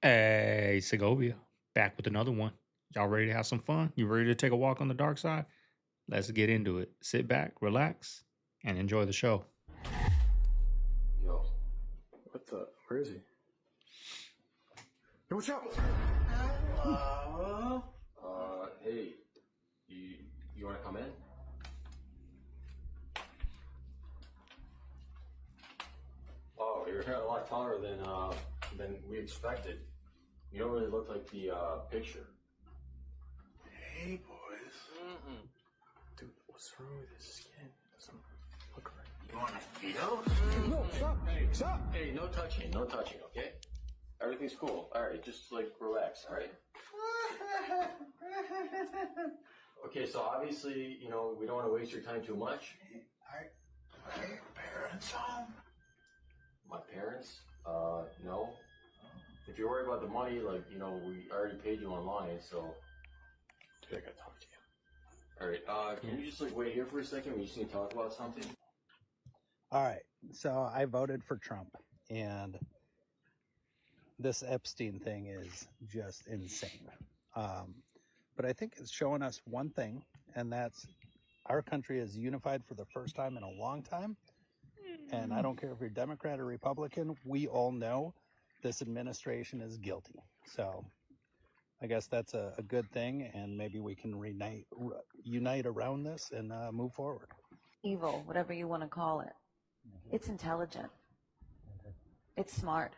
Hey, Segovia, back with another one. Y'all ready to have some fun? You ready to take a walk on the dark side? Let's get into it. Sit back, relax, and enjoy the show. Yo, what the? Where is he? Hey, watch out! Hey, you want to come in? Oh, you're a lot taller than we expected. You don't really look like the picture. Hey, boys. Dude, what's wrong with his skin? Doesn't look right. You want to feel? No, stop! Hey, stop! Hey, no touching, okay? Everything's cool. All right, just like relax, all right? Okay, so obviously, we don't want to waste your time too much. Are your parents home? My parents? No. If you're worried about the money, we already paid you online, so. Dude, I gotta talk to you. All right, can you just wait here for a second? We just need to talk about something. All right, so I voted for Trump, and this Epstein thing is just insane. But I think it's showing us one thing, and that's our country is unified for the first time in a long time. And I don't care if you're Democrat or Republican, we all know this administration is guilty. So I guess that's a good thing, and maybe we can unite around this and move forward. Evil, whatever you want to call it. It's intelligent. It's smart.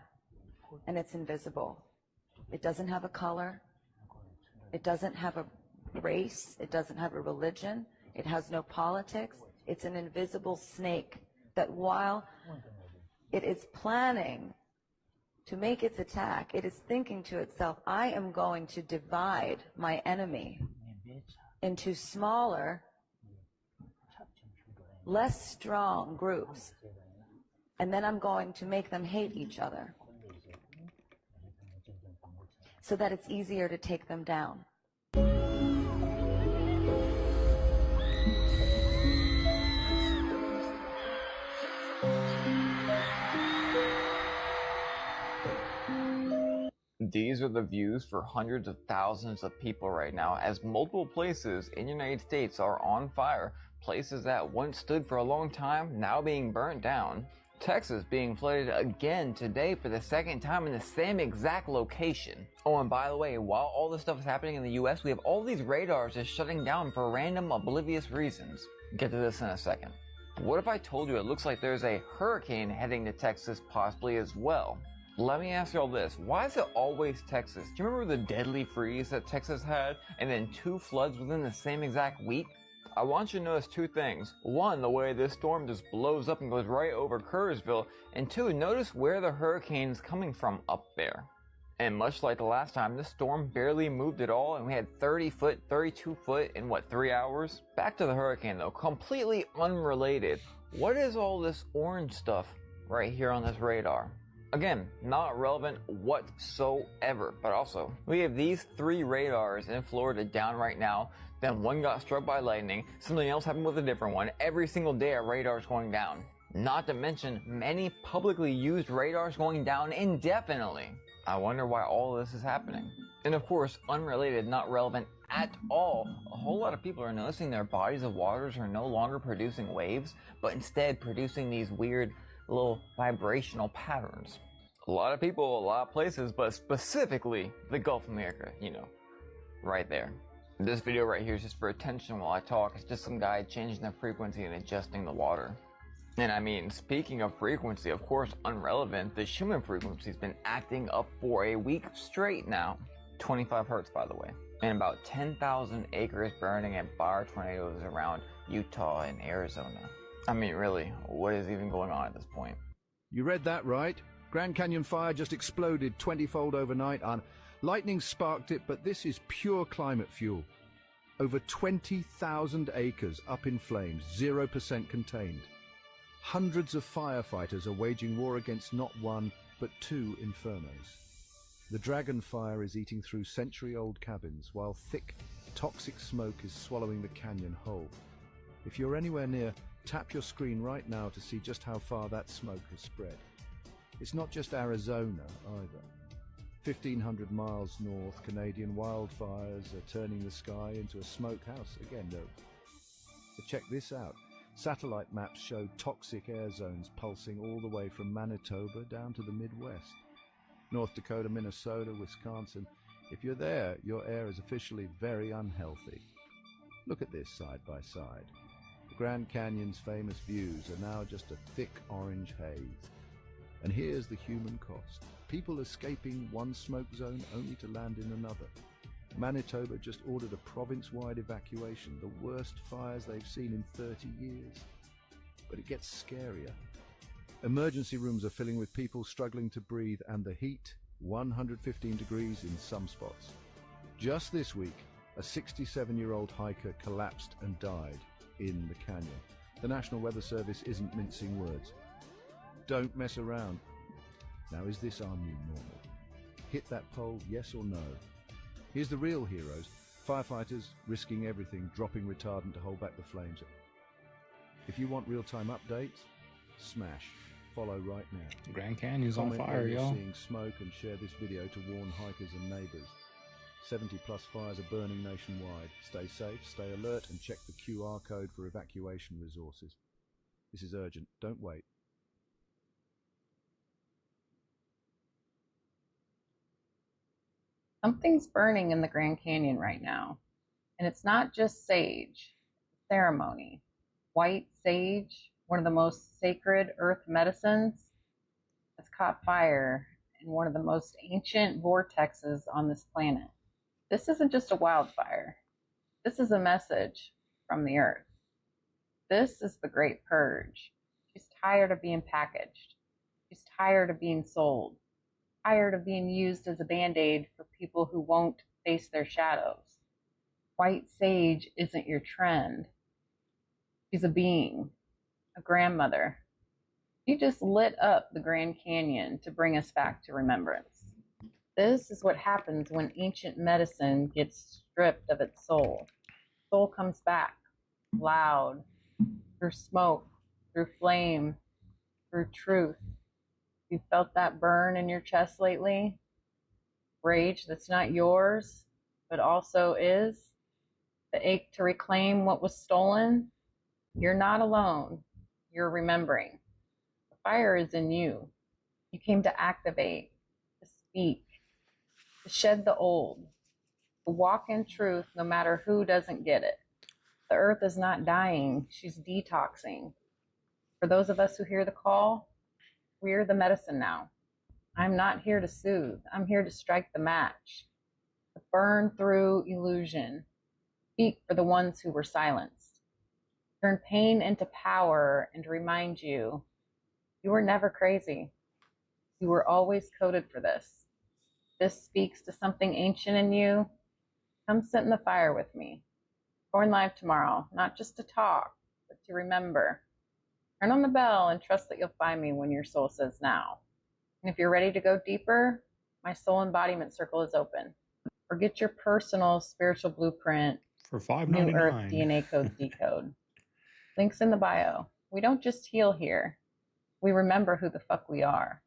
And it's invisible. It doesn't have a color. It doesn't have a race. It doesn't have a religion. It has no politics. It's an invisible snake that while it is planning to make its attack, it is thinking to itself, I am going to divide my enemy into smaller, less strong groups, and then I'm going to make them hate each other so that it's easier to take them down. These are the views for hundreds of thousands of people right now, as multiple places in the United States are on fire. Places that once stood for a long time, now being burnt down. Texas being flooded again today for the second time in the same exact location. Oh, and by the way, while all this stuff is happening in the US, we have all these radars just shutting down for random oblivious reasons. Get to this in a second. What if I told you it looks like there's a hurricane heading to Texas possibly as well? Let me ask you all this, why is it always Texas? Do you remember the deadly freeze that Texas had and then 2 floods within the same exact week? I want you to notice 2 things. 1, the way this storm just blows up and goes right over Kerrsville, and 2, notice where the hurricane is coming from up there. And much like the last time, this storm barely moved at all, and we had 30 foot, 32 foot in 3 hours? Back to the hurricane though, completely unrelated. What is all this orange stuff right here on this radar? Again, not relevant whatsoever, but also, we have these 3 radars in Florida down right now, then 1 got struck by lightning, something else happened with a different one. Every single day a radar is going down. Not to mention many publicly used radars going down indefinitely. I wonder why all of this is happening. And of course, unrelated, not relevant at all, a whole lot of people are noticing their bodies of waters are no longer producing waves, but instead producing these weird little vibrational patterns. A lot of people, a lot of places, but specifically the Gulf of America, right there. This video right here is just for attention while I talk. It's just some guy changing the frequency and adjusting the water. And I mean, speaking of frequency, of course, unrelevant, the Schumann frequency has been acting up for a week straight now. 25 hertz, by the way. And about 10,000 acres burning in fire tornadoes around Utah and Arizona. I mean, really, what is even going on at this point? You read that right. Grand Canyon fire just exploded 20-fold overnight. Lightning sparked it, but this is pure climate fuel. Over 20,000 acres up in flames, 0% contained. Hundreds of firefighters are waging war against not 1, but 2 infernos. The dragon fire is eating through century-old cabins, while thick, toxic smoke is swallowing the canyon whole. If you're anywhere near, tap your screen right now to see just how far that smoke has spread. It's not just Arizona either. 1,500 miles north, Canadian wildfires are turning the sky into a smokehouse again, though. But check this out. Satellite maps show toxic air zones pulsing all the way from Manitoba down to the Midwest. North Dakota, Minnesota, Wisconsin. If you're there, your air is officially very unhealthy. Look at this side by side. The Grand Canyon's famous views are now just a thick orange haze. And here's the human cost. People escaping one smoke zone only to land in another. Manitoba just ordered a province-wide evacuation, the worst fires they've seen in 30 years. But it gets scarier. Emergency rooms are filling with people struggling to breathe, and the heat, 115 degrees in some spots. Just this week, a 67-year-old hiker collapsed and died in the canyon. The National Weather Service isn't mincing words. Don't mess around. Now, is this our new normal? Hit that poll, yes or no? Here's the real heroes. Firefighters risking everything, dropping retardant to hold back the flames. If you want real-time updates, smash. Follow right now. Grand Canyon's on Comment fire, where you're y'all. seeing smoke and share this video to warn hikers and neighbors. 70-plus fires are burning nationwide. Stay safe, stay alert, and check the QR code for evacuation resources. This is urgent. Don't wait. Something's burning in the Grand Canyon right now. And it's not just sage, it's a ceremony. White sage, one of the most sacred earth medicines, has caught fire in one of the most ancient vortexes on this planet. This isn't just a wildfire. This is a message from the earth. This is the Great Purge. She's tired of being packaged. She's tired of being sold. Tired of being used as a band-aid for people who won't face their shadows. White sage isn't your trend. She's a being, a grandmother. She just lit up the Grand Canyon to bring us back to remembrance. This is what happens when ancient medicine gets stripped of its soul. Soul comes back, loud, through smoke, through flame, through truth. You felt that burn in your chest lately? Rage that's not yours, but also is? The ache to reclaim what was stolen? You're not alone. You're remembering. The fire is in you. You came to activate, to speak, to shed the old, to walk in truth no matter who doesn't get it. The earth is not dying. She's detoxing. For those of us who hear the call, we're the medicine now. I'm not here to soothe. I'm here to strike the match, to burn through illusion, speak for the ones who were silenced, turn pain into power, and remind you, you were never crazy. You were always coded for this. This speaks to something ancient in you. Come sit in the fire with me. Going live tomorrow, not just to talk, but to remember. Turn on the bell and trust that you'll find me when your soul says now. And if you're ready to go deeper, my soul embodiment circle is open. Or get your personal spiritual blueprint, For New Earth $5.99. DNA code decode. Links in the bio. We don't just heal here. We remember who the fuck we are.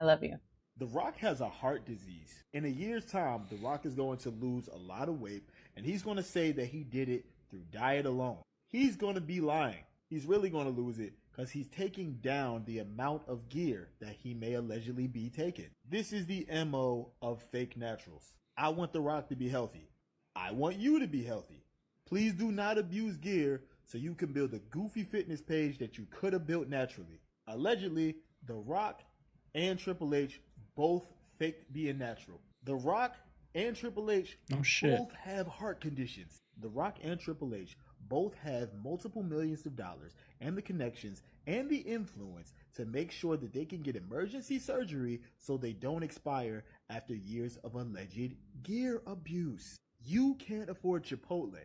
I love you. The Rock has a heart disease. In a year's time, The Rock is going to lose a lot of weight, and he's going to say that he did it through diet alone. He's going to be lying. He's really going to lose it because he's taking down the amount of gear that he may allegedly be taking. This is the MO of fake naturals. I want The Rock to be healthy. I want you to be healthy. Please do not abuse gear so you can build a goofy fitness page that you could have built naturally. Allegedly, The Rock and Triple H both faked being natural. The Rock and Triple H both have heart conditions. The Rock and Triple H both have multiple millions of dollars and the connections and the influence to make sure that they can get emergency surgery so they don't expire after years of alleged gear abuse. You can't afford Chipotle.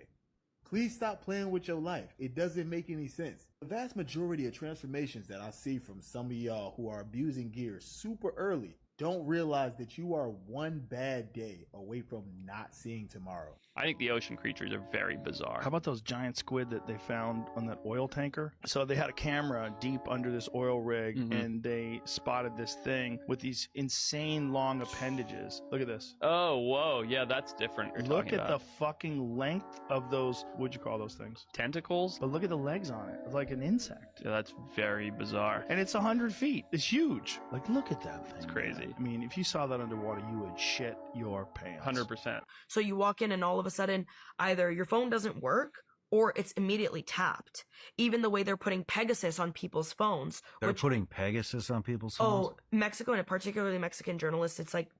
Please stop playing with your life. It doesn't make any sense. The vast majority of transformations that I see from some of y'all who are abusing gear super early don't realize that you are one bad day away from not seeing tomorrow. I think the ocean creatures are very bizarre. How about those giant squid that they found on that oil tanker? So they had a camera deep under this oil rig, and they spotted this thing with these insane long appendages. Look at this. Oh, whoa. Yeah, that's different. Look at the fucking length of those, what'd you call those things? Tentacles? But look at the legs on it. It's like an insect. Yeah, that's very bizarre. And it's 100 feet. It's huge. Like, look at that thing. It's crazy. Man. I mean, if you saw that underwater, you would shit your pants. 100%. So you walk in and all of a sudden, either your phone doesn't work or it's immediately tapped. Even the way they're putting Pegasus on people's phones. They're putting Pegasus on people's phones? Oh, Mexico, and particularly Mexican journalists, it's like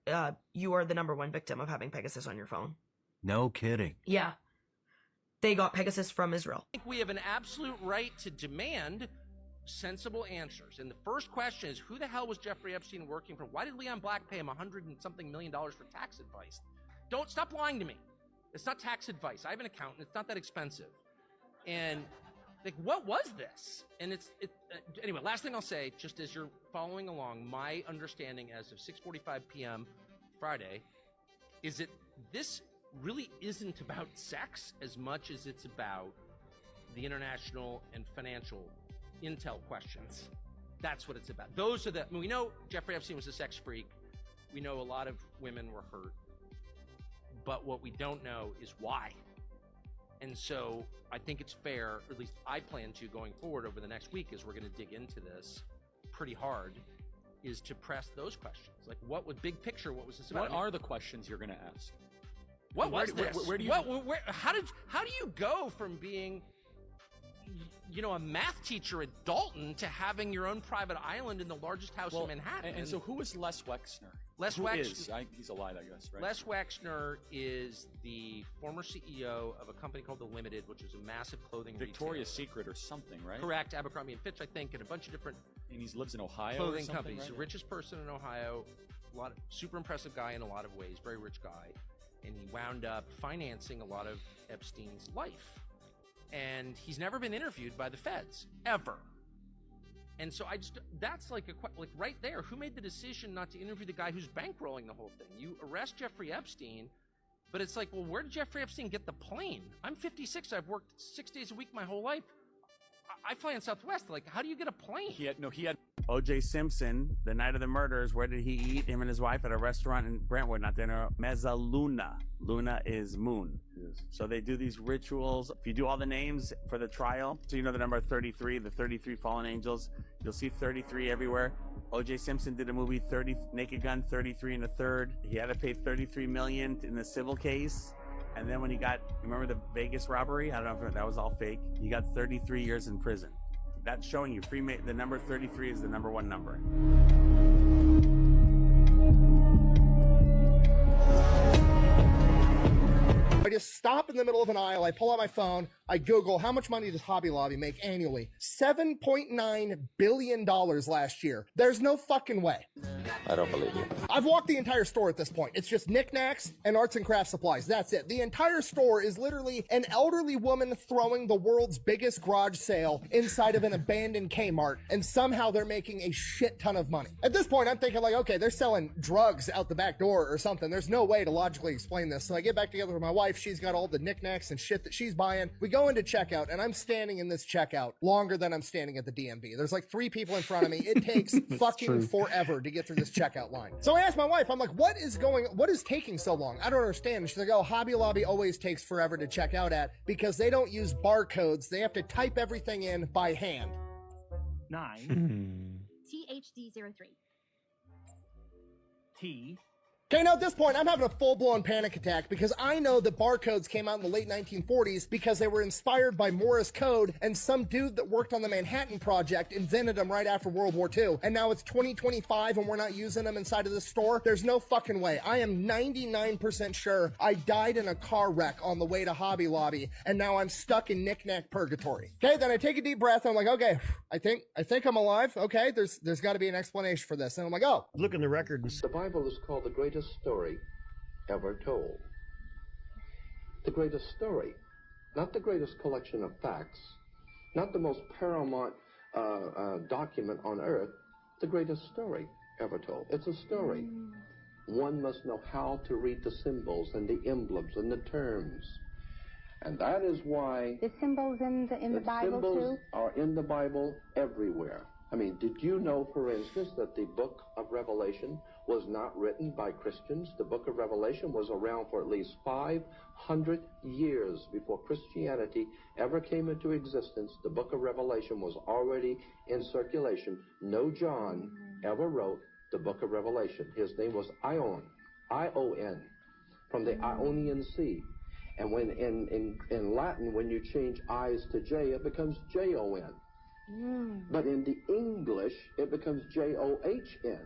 you are the #1 victim of having Pegasus on your phone. No kidding. Yeah. They got Pegasus from Israel. I think we have an absolute right to demand sensible answers. And the first question is, who the hell was Jeffrey Epstein working for? Why did Leon Black pay him $100 and something million for tax advice? Don't stop lying to me. It's not tax advice. I have an accountant. It's not that expensive. And like, what was this? And anyway, last thing I'll say, just as you're following along, my understanding as of 6:45 p.m. Friday is that this really isn't about sex as much as it's about the international and financial intel questions. That's what it's about. Those are we know Jeffrey Epstein was a sex freak. We know a lot of women were hurt. But what we don't know is why. And so I think it's fair, or at least I plan to going forward over the next week, as we're going to dig into this pretty hard, is to press those questions. Like, what was big picture? What was this about? What are the questions you're going to ask? What was this? Where do you? How do you go from being, a math teacher at Dalton to having your own private island in the largest house in Manhattan? And so who is Les Wexner? He's alive, I guess, right? Les Wexner is the former CEO of a company called The Limited, which is a massive clothing Victoria's retailer. Secret or something, right? Correct. Abercrombie & Fitch, I think, and a bunch of different And he lives in Ohio clothing or something, companies. right? The richest person in Ohio, super impressive guy in a lot of ways, very rich guy. And he wound up financing a lot of Epstein's life. And he's never been interviewed by the feds, ever. And so that's like right there. Who made the decision not to interview the guy who's bankrolling the whole thing? You arrest Jeffrey Epstein, but it's like, well, where did Jeffrey Epstein get the plane? I'm 56. I've worked 6 days a week my whole life. I fly in Southwest. Like, how do you get a plane? He had O.J. Simpson, the night of the murders, where did he eat? Him and his wife at a restaurant in Brentwood, not dinner. Mezzaluna. Luna is moon. Yes. So they do these rituals. If you do all the names for the trial, so you know the number 33, the 33 fallen angels, you'll see 33 everywhere. O.J. Simpson did a movie, 30 Naked Gun, 33 and a third. He had to pay $33 million in the civil case. And then when he remember the Vegas robbery? I don't know if that was all fake. He got 33 years in prison. That's showing you the number 33 is the #1 number. I just stop in the middle of an aisle, I pull out my phone, I Google, how much money does Hobby Lobby make annually? $7.9 billion last year. There's no fucking way. I don't believe you. I've walked the entire store at this point. It's just knickknacks and arts and crafts supplies. That's it. The entire store is literally an elderly woman throwing the world's biggest garage sale inside of an abandoned Kmart, and somehow they're making a shit ton of money. At this point, I'm thinking like, okay, they're selling drugs out the back door or something. There's no way to logically explain this. So I get back together with my wife. She's got all the knickknacks and shit that she's buying. We go into checkout, and I'm standing in this checkout longer than I'm standing at the DMV. There's like 3 people in front of me. It takes fucking forever to get through this checkout line. So I asked my wife, I'm like, what is taking so long? I don't understand. And she's like, oh, Hobby Lobby always takes forever to check out at because they don't use barcodes. They have to type everything in by hand. 9 THD03 T. Okay, now at this point, I'm having a full-blown panic attack because I know that barcodes came out in the late 1940s because they were inspired by Morse code, and some dude that worked on the Manhattan Project invented them right after World War II. And now it's 2025 and we're not using them inside of the store. There's no fucking way. I am 99% sure I died in a car wreck on the way to Hobby Lobby, and now I'm stuck in knick-knack purgatory. Okay, then I take a deep breath and I'm like, okay, I think I'm alive. Okay, there's got to be an explanation for this. And I'm like, oh. Look in the record. The Bible is called the greatest story ever told. The greatest story, not the greatest collection of facts, not the most paramount document on earth, the greatest story ever told. It's a story. One must know how to read the symbols and the emblems and the terms. And that is why the symbols in the Bible symbols too are in the Bible everywhere. I mean, did you know, for instance, that the book of Revelation was not written by Christians? The book of Revelation was around for at least 500 years before Christianity ever came into existence. The book of Revelation was already in circulation. No John ever wrote the book of Revelation. His name was Ion, I-O-N, from the Ionian Sea. And when in Latin, when you change I's to J, it becomes J-O-N. But in the English, it becomes J-O-H-N.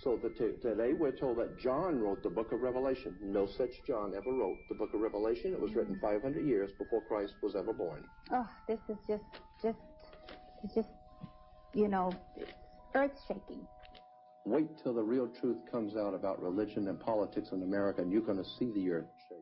So today we're told that John wrote the book of Revelation. No such John ever wrote the book of Revelation. It was written 500 years before Christ was ever born. Oh, this is just, you know, earth-shaking. Wait till the real truth comes out about religion and politics in America, and you're going to see the earth shake.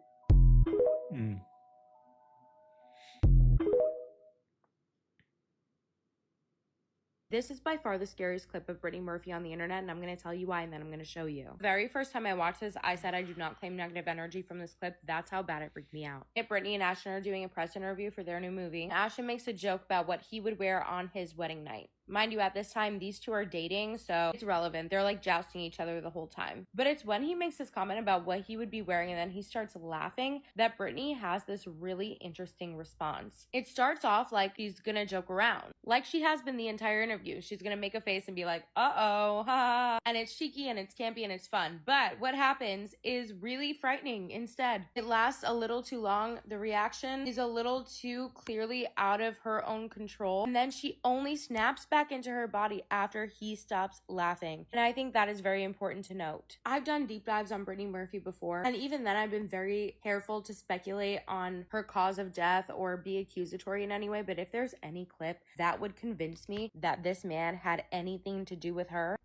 This is by far the scariest clip of Britney Murphy on the internet, and I'm going to tell you why, and then I'm going to show you. The very first time I watched this, I said I do not claim negative energy from this clip. That's how bad it freaked me out. Britney and Ashton are doing a press interview for their new movie. Ashton makes a joke about what he would wear on his wedding night. Mind you, at this time, these two are dating, so it's relevant. They're like jousting each other the whole time. But it's when he makes this comment about what he would be wearing and then he starts laughing that Britney has this really interesting response. It starts off like he's gonna joke around, like she has been the entire interview. She's gonna make a face and be like, uh-oh, ha, and it's cheeky and it's campy and it's fun. But what happens is really frightening instead. It lasts a little too long. The reaction is a little too clearly out of her own control. And then she only snaps back into her body after he stops laughing. And I think that is very important to note. I've done deep dives on Britney Murphy before, and even then I've been very careful to speculate on her cause of death or be accusatory in any way, but if there's any clip that would convince me that this man had anything to do with her,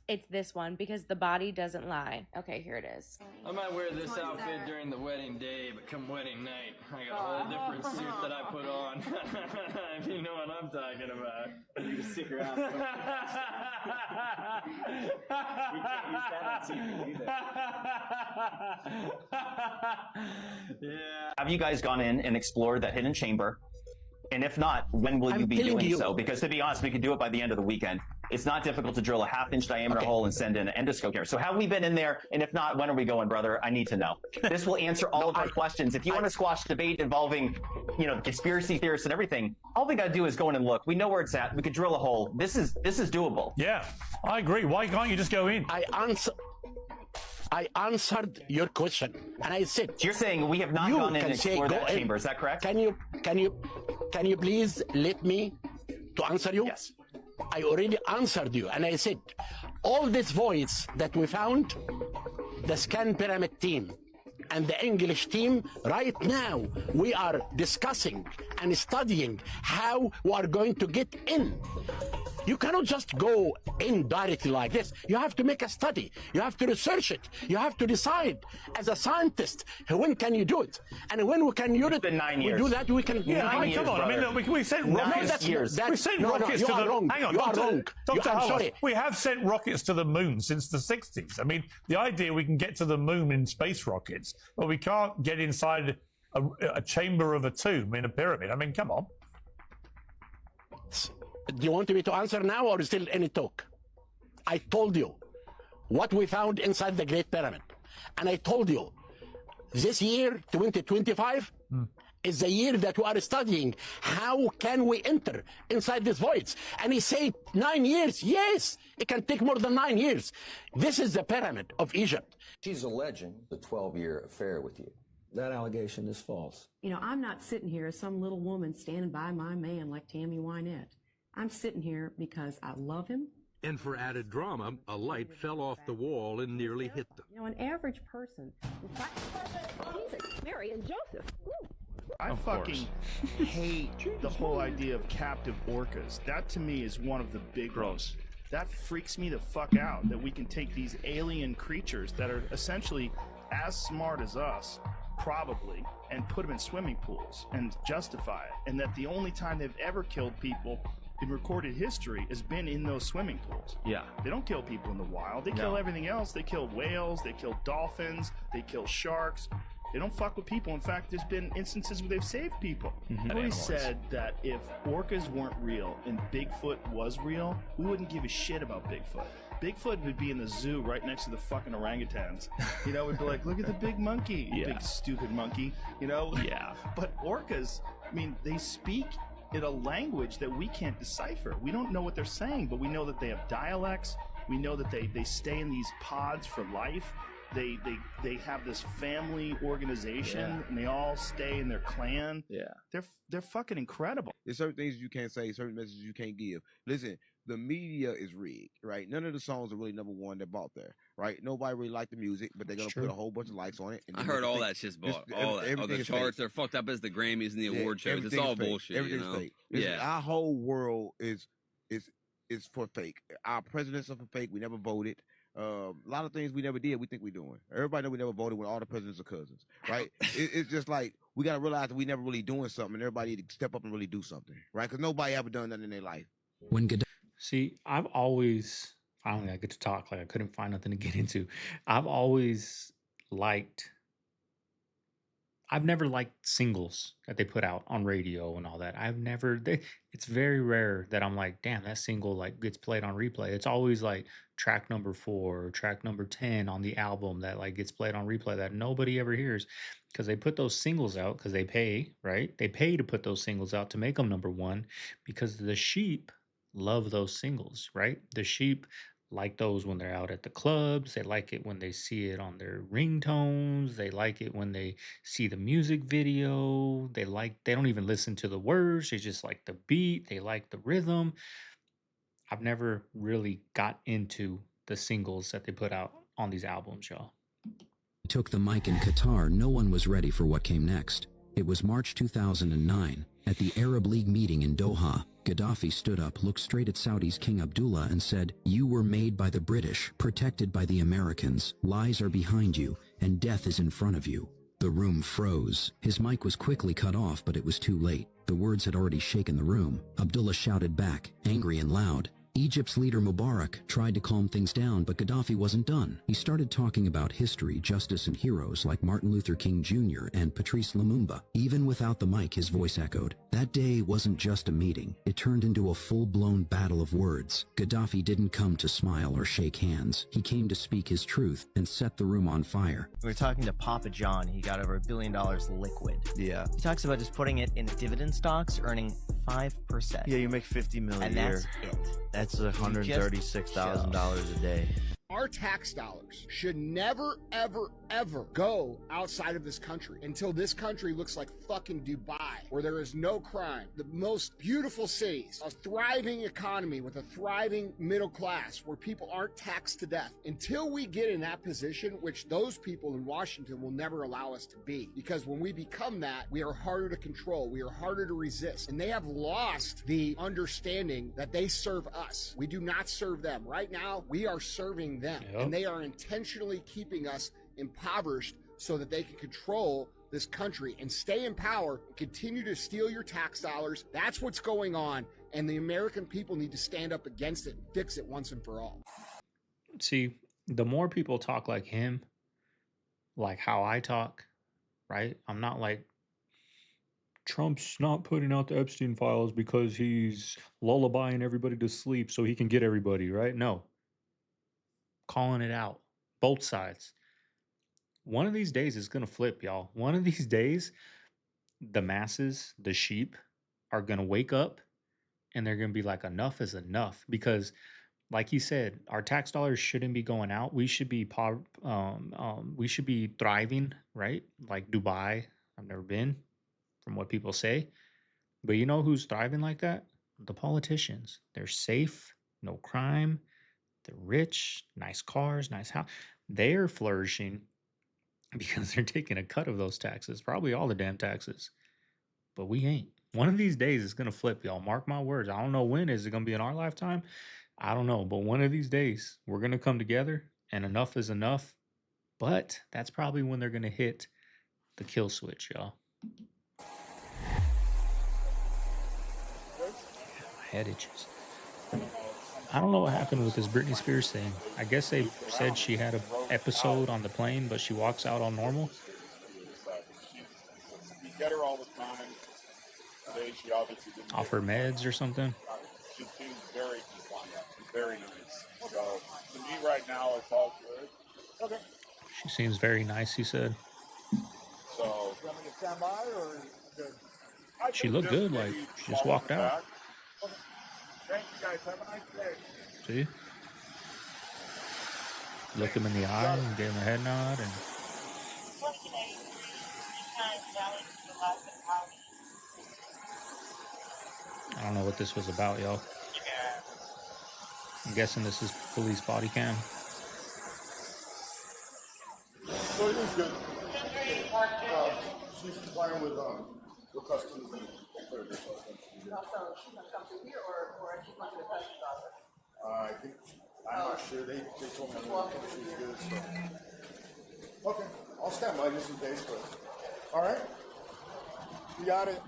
it's this one, because the body doesn't lie. Okay, here it is. I might wear this outfit during the wedding day, but come wedding night, I got a whole different suit that I put on. If you know what I'm talking about. You can stick around. We can't use that on TV either. Yeah. Have you guys gone in and explored that hidden chamber? And if not, when will you be doing so? Because to be honest, we could do it by the end of the weekend. It's not difficult to drill a half-inch diameter hole and send in an endoscope here. So have we been in there? And if not, when are we going, brother? I need to know. This will answer all of our questions. If you want to squash debate involving, you know, conspiracy theorists and everything, all we got to do is go in and look. We know where it's at. We could drill a hole. This is doable. Yeah, I agree. Why can't you just go in? I answered your question, and I said. So you're saying we have not gone in and explored that chamber? Is that correct? Can you please let me to answer you? Yes. I already answered you, and I said all this voids that we found, the scan pyramid team and the English team, right now we are discussing and studying how we are going to get in. You cannot just go in directly like this. You have to make a study. You have to research it. You have to decide as a scientist, when can you do it? And when we can use it, 9 years. We do that, we can... Yeah, I mean, come on. I mean, look, we sent rockets. We sent rockets to the... Wrong. Hang on, you are wrong. Dr. I'm Howard, sorry. we have sent rockets to the moon since the 60s. I mean, the idea we can get to the moon in space rockets, but we can't get inside a chamber of a tomb in a pyramid. I mean, come on. Do you want me to answer now or still any talk? I told you what we found inside the Great Pyramid. And I told you this year, 2025, is the year that we are studying how can we enter inside these voids. And he said 9 years. Yes, it can take more than 9 years. This is the pyramid of Egypt. She's alleging the 12-year affair with you. That allegation is false. You know, I'm not sitting here as some little woman standing by my man like Tammy Wynette. I'm sitting here because I love him. And for added drama, a light fell off the wall and nearly hit them. You know, an average person. Jesus, Mary and Joseph. Ooh. I fucking hate the whole idea of captive orcas. That to me is one of the big ones. That freaks me the fuck out, that we can take these alien creatures that are essentially as smart as us, probably, and put them in swimming pools and justify it. And that the only time they've ever killed people in recorded history has been in those swimming pools. Yeah. They don't kill people in the wild. They kill everything else. They kill whales. They kill dolphins. They kill sharks. They don't fuck with people. In fact, there's been instances where they've saved people. I've always said that if orcas weren't real and Bigfoot was real, we wouldn't give a shit about Bigfoot. Bigfoot would be in the zoo right next to the fucking orangutans. You know, we'd be like, look at the big monkey, big stupid monkey, you know? Yeah. But orcas, I mean, they speak in a language that we can't decipher. We don't know what they're saying, but we know that they have dialects. We know that they stay in these pods for life. They have this family organization, and they all stay in their clan. Yeah. They're fucking incredible. There's certain things you can't say, certain messages you can't give. Listen, the media is rigged, right? None of the songs are really number one that bought there, right? Nobody really liked the music, but they're gonna put a whole bunch of likes on it. And I heard all that shit's bought. All that. All the charts, they're fucked up as the Grammys and the award shows. It's all bullshit. Everything's fake. Listen, our whole world is for fake. Our presidents are for fake. We never voted. A lot of things we never did, we think we're doing. Everybody know we never voted when all the presidents are cousins, right? It's just like we got to realize that we never really doing something, and everybody need to step up and really do something, right? Because nobody ever done nothing in their life. See, I've always, finally I get to talk, like I couldn't find nothing to get into. I've never liked singles that they put out on radio and all that. It's very rare that I'm like, damn, that single like gets played on replay. It's always like track number 4 or track number 10 on the album that like gets played on replay that nobody ever hears, because they put those singles out because they pay, right? They pay to put those singles out to make them number one, because the sheep love those singles, right? The sheep like those when they're out at the clubs. They like it when they see it on their ringtones. They like it when they see the music video. They don't even listen to the words. They just like the beat. They like the rhythm. I've never really got into the singles that they put out on these albums, y'all. Took the mic in Qatar, no one was ready for what came next. It was March 2009. At the Arab League meeting in Doha, Gaddafi stood up, looked straight at Saudi's King Abdullah and said, "You were made by the British, protected by the Americans. Lies are behind you, and death is in front of you." The room froze. His mic was quickly cut off, but it was too late. The words had already shaken the room. Abdullah shouted back, angry and loud. Egypt's leader Mubarak tried to calm things down, but Gaddafi wasn't done. He started talking about history, justice, and heroes like Martin Luther King Jr. and Patrice Lumumba. Even without the mic, his voice echoed. That day wasn't just a meeting. It turned into a full-blown battle of words. Gaddafi didn't come to smile or shake hands. He came to speak his truth and set the room on fire. We were talking to Papa John. He got over $1 billion liquid. Yeah. He talks about just putting it in dividend stocks, earning 5%. Yeah, you make $50 million and a year. That's it. That's $136,000 a day. Our tax dollars should never, ever, ever go outside of this country until this country looks like fucking Dubai, where there is no crime, the most beautiful cities, a thriving economy with a thriving middle class where people aren't taxed to death. Until we get in that position, which those people in Washington will never allow us to be, because when we become that, we are harder to control, we are harder to resist, and they have lost the understanding that they serve us. We do not serve them. Right now, we are serving them, and they are intentionally keeping us impoverished so that they can control this country and stay in power and continue to steal your tax dollars. That's what's going on, and the American people need to stand up against it and fix it once and for all. See, the more people talk like him, like how I talk, right? I'm not like, Trump's not putting out the Epstein files because he's lullabying everybody to sleep so he can get everybody, right? No. Calling it out. Both sides. One of these days it's going to flip, y'all. One of these days, the masses, the sheep, are going to wake up and they're going to be like, enough is enough. Because, like he said, our tax dollars shouldn't be going out. We should be thriving, right? Like Dubai. I've never been, from what people say. But you know who's thriving like that? The politicians. They're safe, no crime. They're rich, nice cars, nice house. They're flourishing because they're taking a cut of those taxes, probably all the damn taxes. But we ain't. One of these days it's going to flip, y'all. Mark my words. I don't know when. Is it going to be in our lifetime? I don't know. But one of these days we're going to come together and enough is enough. But that's probably when they're going to hit the kill switch, y'all. head itches. I don't know what happened with this Britney Spears thing. I guess they said she had an episode on the plane, but she walks out all normal. We get her all the time. Today she obviously didn't Off her meds or something. She seems very compliant, very nice. So to me right now it's all good. Okay. She seems very nice, he said. So you want me to stand by or good? She looked good, like she just walked out. Okay. Thank you guys. Have a nice day. See? Looked him in the eye and gave him a head nod and I don't know what this was about, y'all. I'm guessing this is police body cam. So it is good. She's complying with customs and clear this. So she's gonna come through here, or she's going to the customs office? I think I'm not sure. They told me she's good. So okay, I'll stand by just in case. But all right, you got it.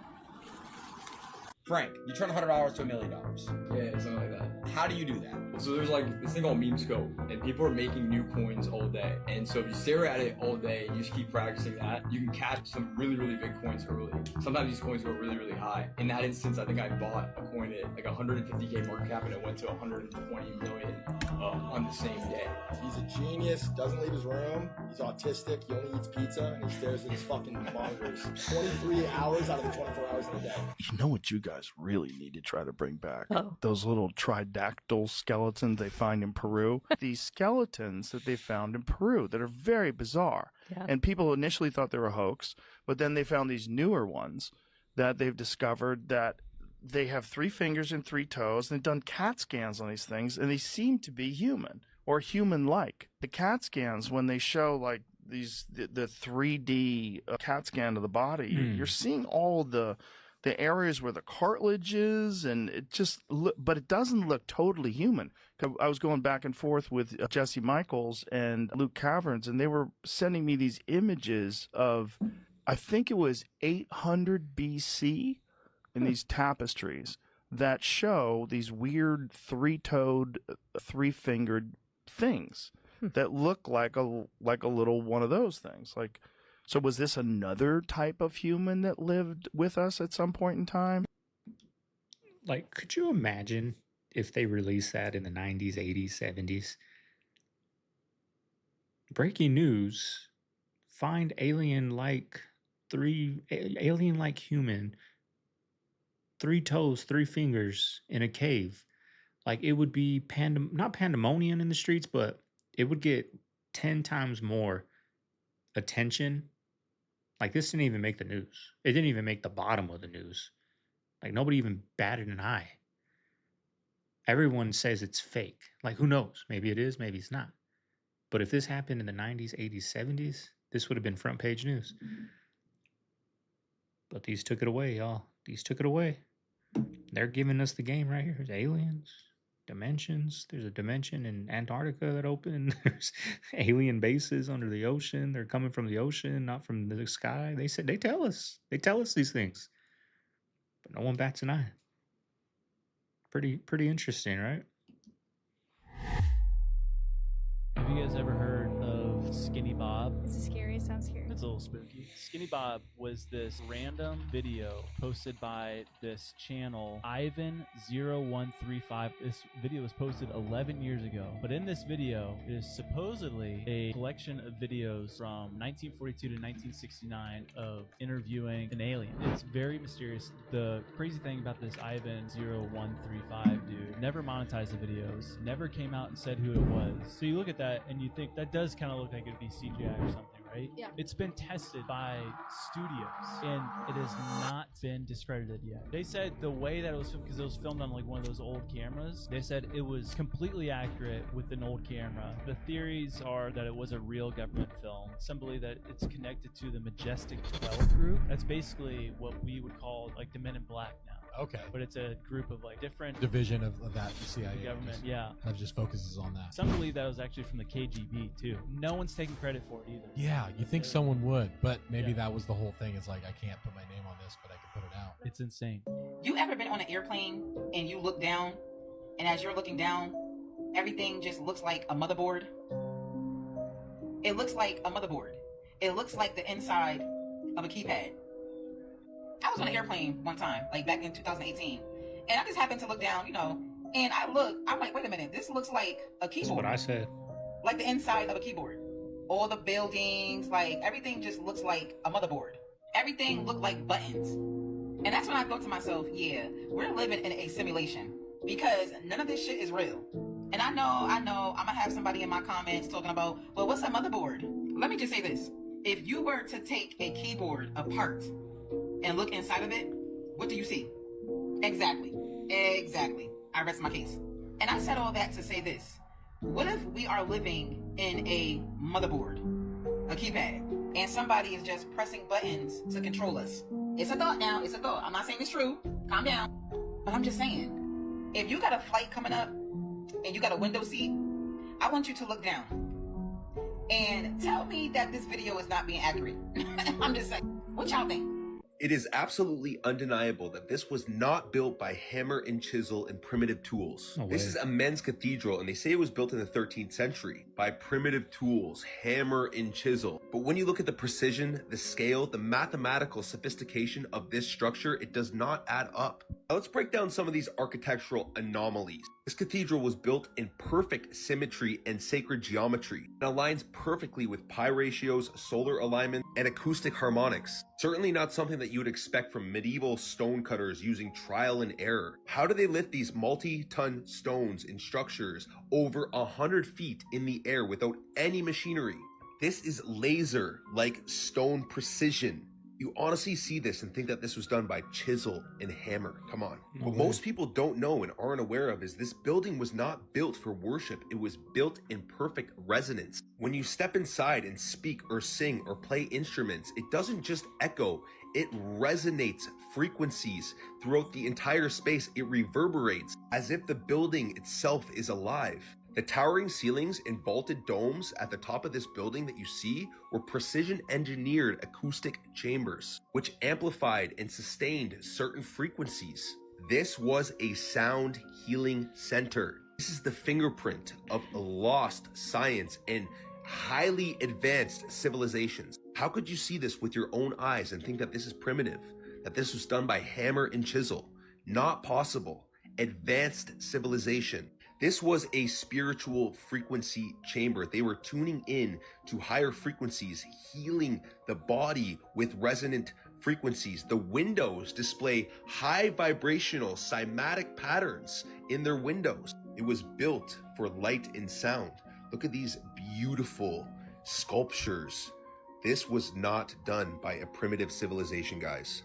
Frank, you turn $100 to $1 million. Yeah, something like that. How do you do that? So there's like this thing called meme scope, and people are making new coins all day. And so if you stare at it all day and you just keep practicing that, you can catch some really, really big coins early. Sometimes these coins go really, really high. In that instance, I think I bought a coin at like 150K market cap, and it went to 120 million on the same day. He's a genius, doesn't leave his room, he's autistic, he only eats pizza, and he stares at his fucking monitors 23 hours out of the 24 hours in a day. You know what you guys really need to try to bring back? Oh. Those little tridactyl skeletons they find in Peru. These skeletons that they found in Peru that are very bizarre. Yeah. And people initially thought they were a hoax, but then they found these newer ones that they've discovered that they have 3 fingers and 3 toes, and they've done CAT scans on these things, and they seem to be human or human-like. The CAT scans, when they show like these the 3D CAT scan of the body, you're seeing all the areas where the cartilage is, and it just but it doesn't look totally human. I was going back and forth with Jesse Michaels and Luke Caverns, and they were sending me these images of, I think it was 800 BC, in these tapestries that show these weird 3-toed, 3-fingered things that look like a little one of those things. Like, so was this another type of human that lived with us at some point in time? Like, could you imagine if they released that in the 90s, 80s, 70s? Breaking news, find alien-like human, 3 toes, 3 fingers in a cave. Like, it would be not pandemonium in the streets, but it would get 10 times more attention. Like, this didn't even make the news. It didn't even make the bottom of the news. Like, nobody even batted an eye. Everyone says it's fake. Like, who knows? Maybe it is, maybe it's not. But if this happened in the 90s, 80s, 70s, this would have been front page news. But these took it away, y'all. These took it away. They're giving us the game right here. There's aliens, dimensions. There's a dimension in Antarctica that opened. There's alien bases under the ocean. They're coming from the ocean, not from the sky. They tell us. They tell us these things. But no one bats an eye. Pretty interesting, right? Have you guys ever heard of Skinny Bob? This is scary. It sounds scary. It's a little spooky. Skinny Bob was this random video posted by this channel, Ivan0135. This video was posted 11 years ago. But in this video, it is supposedly a collection of videos from 1942 to 1969 of interviewing an alien. It's very mysterious. The crazy thing about this Ivan0135 dude never monetized the videos, never came out and said who it was. So you look at that and you think that does kind of look like it'd be CGI or something, right? Yeah. It's been tested by studios and it has not been discredited yet. They said the way that it was filmed, because it was filmed on like one of those old cameras, they said it was completely accurate with an old camera. The theories are that it was a real government film. Some believe that it's connected to the Majestic 12 group. That's basically what we would call like the Men in Black now. Okay. But it's a group of like different division of that, the CIA. The government, yeah. That just focuses on that. Some believe that was actually from the KGB too. No one's taking credit for it either. Yeah, you think someone would, but maybe that was the whole thing. It's like, I can't put my name on this, but I can put it out. It's insane. You ever been on an airplane and you look down, and as you're looking down, everything just looks like a motherboard? It looks like a motherboard. It looks like the inside of a keypad. I was on an airplane one time, like back in 2018, and I just happened to look down, you know, and I'm like, wait a minute, this looks like a keyboard. That's what I said. Like the inside of a keyboard. All the buildings, like everything just looks like a motherboard. Everything looked like buttons. And that's when I thought to myself, yeah, we're living in a simulation because none of this shit is real. And I know, I'm gonna have somebody in my comments talking about, well, what's a motherboard? Let me just say this. If you were to take a keyboard apart and look inside of it, what do you see? Exactly. I rest my case. And I said all that to say this. What if we are living in a motherboard, a keypad, and somebody is just pressing buttons to control us? It's a thought now, it's a thought. I'm not saying it's true, calm down. But I'm just saying, if you got a flight coming up and you got a window seat, I want you to look down and tell me that this video is not being accurate. I'm just saying, what y'all think? It is absolutely undeniable that this was not built by hammer and chisel and primitive tools. No way. This is a men's cathedral, and they say it was built in the 13th century by primitive tools, hammer and chisel. But when you look at the precision, the scale, the mathematical sophistication of this structure, it does not add up. Now let's break down some of these architectural anomalies. This cathedral was built in perfect symmetry and sacred geometry. It aligns perfectly with pi ratios, solar alignment, and acoustic harmonics. Certainly not something that you would expect from medieval stonecutters using trial and error. How do they lift these multi-ton stones in structures over 100 feet in the air without any machinery? This is laser-like stone precision. You honestly see this and think that this was done by chisel and hammer. Come on. What most people don't know and aren't aware of is this building was not built for worship. It was built in perfect resonance. When you step inside and speak or sing or play instruments, it doesn't just echo, it resonates frequencies throughout the entire space. It reverberates as if the building itself is alive. The towering ceilings and vaulted domes at the top of this building that you see were precision engineered acoustic chambers, which amplified and sustained certain frequencies. This was a sound healing center. This is the fingerprint of lost science and highly advanced civilizations. How could you see this with your own eyes and think that this is primitive, that this was done by hammer and chisel? Not possible. Advanced civilization. This was a spiritual frequency chamber. They were tuning in to higher frequencies, healing the body with resonant frequencies. The windows display high vibrational cymatic patterns in their windows. It was built for light and sound. Look at these beautiful sculptures. This was not done by a primitive civilization, guys.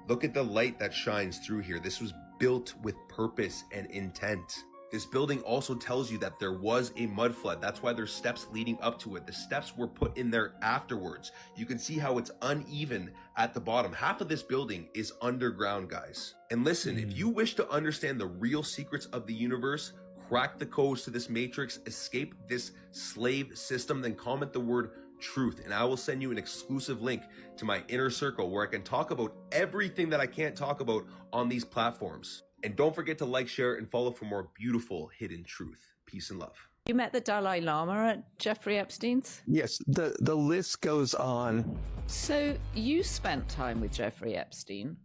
Look at the light that shines through here. This was built with purpose and intent. This building also tells you that there was a mud flood. That's why there's steps leading up to it. The steps were put in there afterwards. You can see how it's uneven at the bottom. Half of this building is underground, guys. And listen, if you wish to understand the real secrets of the universe, crack the codes to this matrix, escape this slave system, then comment the word truth, and I will send you an exclusive link to my inner circle where I can talk about everything that I can't talk about on these platforms. And don't forget to like, share, and follow for more beautiful hidden truth. Peace and love. You met the Dalai Lama at Jeffrey Epstein's? Yes, the list goes on. So you spent time with Jeffrey Epstein.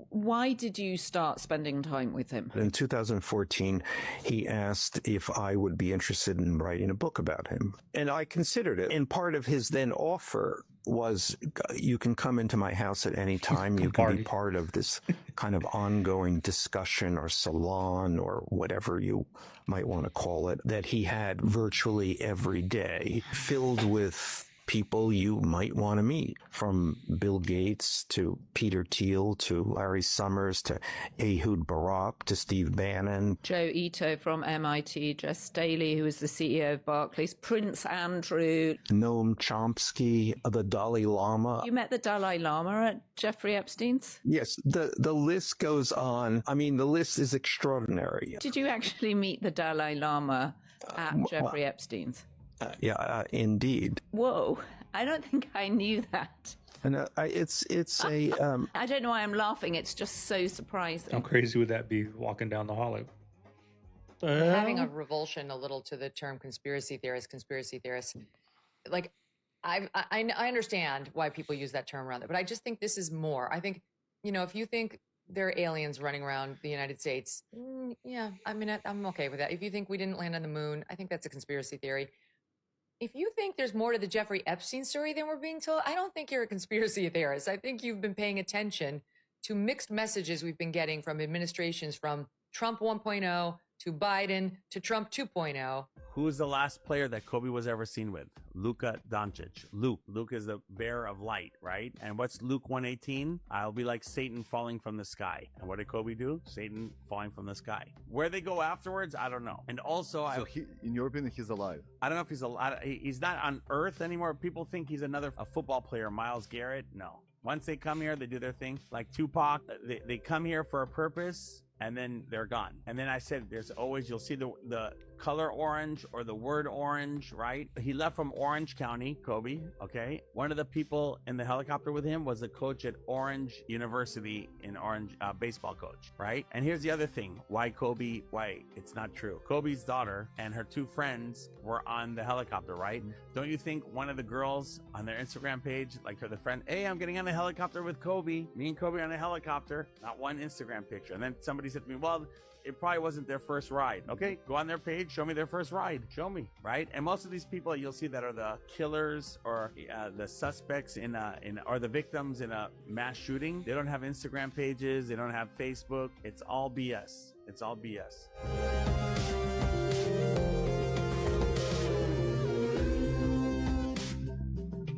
Why did you start spending time with him? In 2014, he asked if I would be interested in writing a book about him. And I considered it. And part of his then offer was, you can come into my house at any time. You can be part of this kind of ongoing discussion or salon or whatever you might want to call it, that he had virtually every day, filled with people you might want to meet, from Bill Gates to Peter Thiel to Larry Summers to Ehud Barak to Steve Bannon. Joe Ito from MIT, Jess Staley, who was the CEO of Barclays, Prince Andrew. Noam Chomsky, the Dalai Lama. You met the Dalai Lama at Jeffrey Epstein's? Yes, the list goes on. I mean, the list is extraordinary. Did you actually meet the Dalai Lama at Jeffrey Epstein's? Yeah, indeed. Whoa, I don't think I knew that. And it's a. I don't know why I'm laughing. It's just so surprising. How crazy would that be walking down the hall? Having a revulsion a little to the term conspiracy theorists. Like, I understand why people use that term around there, but I just think this is more. I think, if you think there are aliens running around the United States, yeah, I mean, I'm okay with that. If you think we didn't land on the moon, I think that's a conspiracy theory. If you think there's more to the Jeffrey Epstein story than we're being told, I don't think you're a conspiracy theorist. I think you've been paying attention to mixed messages we've been getting from administrations from Trump 1.0 to Biden to Trump 2.0. Who's the last player that Kobe was ever seen with? Luka Doncic. Luke is the bearer of light, right? And what's Luke 1:18? I'll be like Satan falling from the sky. And what did Kobe do? Satan falling from the sky. Where they go afterwards, I don't know. And also, in your opinion, he's alive? I don't know if he's alive. He's not on Earth anymore. People think he's a football player, Myles Garrett. No. Once they come here, they do their thing. Like Tupac, they come here for a purpose, and then they're gone. And then I said, you'll see the color orange or the word orange, right? He left from Orange County, Kobe, okay? One of the people in the helicopter with him was the coach at Orange University in Orange, baseball coach, right? And here's the other thing, why it's not true. Kobe's daughter and her two friends were on the helicopter, right? Don't you think one of the girls on their Instagram page, like the friend, hey, I'm getting on the helicopter with Kobe, me and Kobe on a helicopter, not one Instagram picture. And then somebody said to me, well, it probably wasn't their first ride. Okay, go on their page, show me their first ride. Show me, right? And most of these people you'll see that are the killers or the suspects or the victims in a mass shooting. They don't have Instagram pages. They don't have Facebook. It's all BS. It's all BS.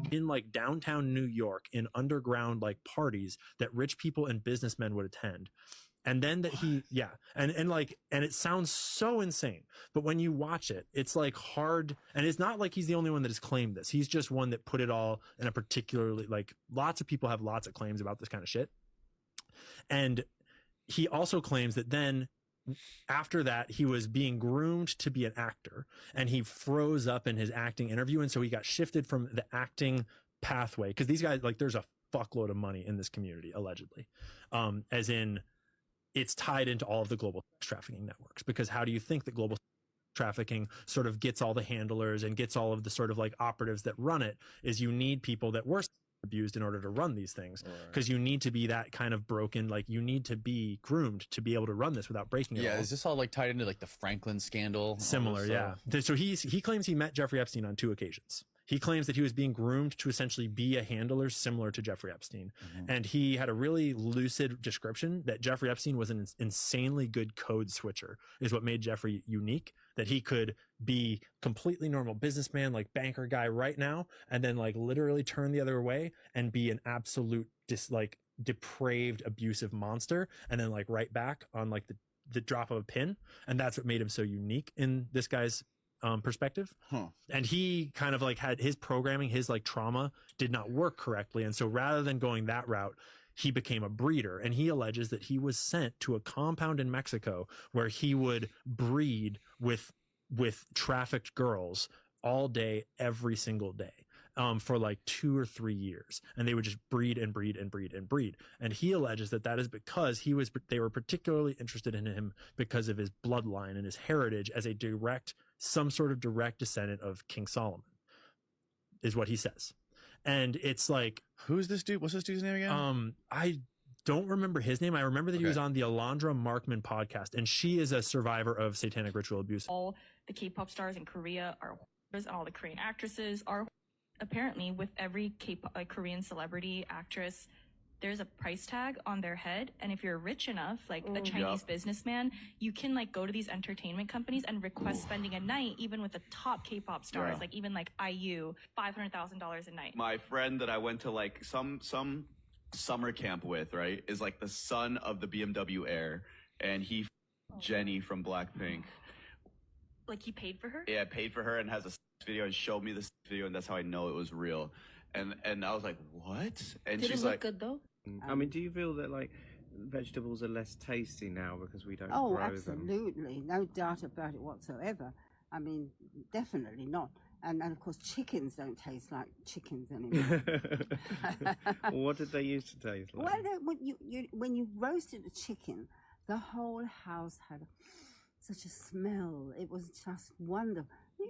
In like downtown New York, in underground like parties that rich people and businessmen would attend. And then that and it sounds so insane, but when you watch it, it's like hard. And it's not like he's the only one that has claimed this. He's just one that put it all in a particularly, like, lots of people have lots of claims about this kind of shit. And he also claims that then after that, he was being groomed to be an actor, and he froze up in his acting interview. And so he got shifted from the acting pathway. Cause these guys, like, there's a fuckload of money in this community, allegedly. As in, it's tied into all of the global sex trafficking networks, because how do you think that global trafficking sort of gets all the handlers and gets all of the sort of like operatives that run it? Is you need people that were abused in order to run these things, because you need to be that kind of broken, like you need to be groomed to be able to run this without breaking it. Yeah, is this all like tied into like the Franklin scandal? Similar, yeah. So he claims he met Jeffrey Epstein on 2 occasions. He claims that he was being groomed to essentially be a handler similar to Jeffrey Epstein. Mm-hmm. And he had a really lucid description that Jeffrey Epstein was an insanely good code switcher, is what made Jeffrey unique, that he could be completely normal businessman, like banker guy right now, and then like literally turn the other way and be an absolute depraved, abusive monster, and then like right back on like the drop of a pin. And that's what made him so unique in this guy's perspective. And he kind of like had his programming, his like trauma did not work correctly. And so rather than going that route, he became a breeder. And he alleges that he was sent to a compound in Mexico where he would breed with trafficked girls all day, every single day. For like 2 or 3 years, and they would just breed and breed and breed and breed. And he alleges that is because they were particularly interested in him because of his bloodline and his heritage as some sort of direct descendant of King Solomon, is what he says. And it's like, who's this dude? What's this dude's name again? I don't remember his name. I remember that he was on the Alondra Markman podcast, and she is a survivor of satanic ritual abuse. All the K-pop stars in Korea are whores, and all the Korean actresses are whores. Apparently, with every Korean celebrity actress, there's a price tag on their head, and if you're rich enough, like a Chinese businessman, you can like go to these entertainment companies and request spending a night, even with the top K-pop stars, like even like IU, $500,000 a night. My friend that I went to like some summer camp with, right, is like the son of the BMW heir, and he Jenny from Blackpink. Like he paid for her? Yeah, paid for her and has a video and showed me this video, and that's how I know it was real. And I was like, what? And Did she's it look like, good though? I mean, do you feel that like vegetables are less tasty now because we don't grow them? Absolutely, no doubt about it whatsoever. I mean, definitely not. And of course, chickens don't taste like chickens anymore. What did they used to taste like? Well, when you roasted a chicken, the whole house had such a smell. It was just wonderful.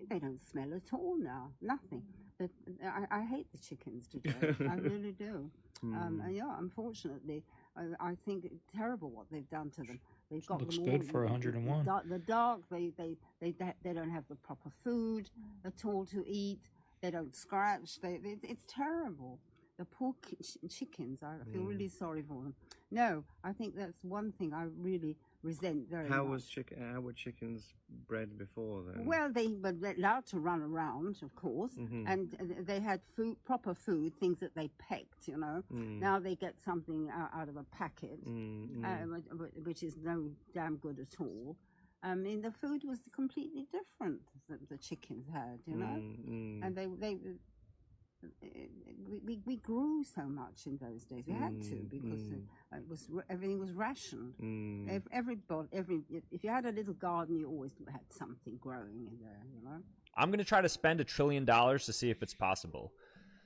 They don't smell at all now. Nothing. But I hate the chickens today. I really do. And yeah, unfortunately, I think it's terrible what they've done to them. They've got Looks them good all, for 101. The dark. They don't have the proper food at all to eat. They don't scratch. It's terrible. The poor chickens. I feel really sorry for them. No, I think that's one thing I really resent very How much. How were chickens bred before then? Well, they were allowed to run around, of course, and they had proper food, things that they pecked, you know. Now they get something out of a packet, which is no damn good at all. I mean, the food was completely different that the chickens had, you know, and we grew so much in those days. We had to because everything was rationed. If you had a little garden, you always had something growing in there, you know. I'm going to try to spend $1 trillion to see if it's possible.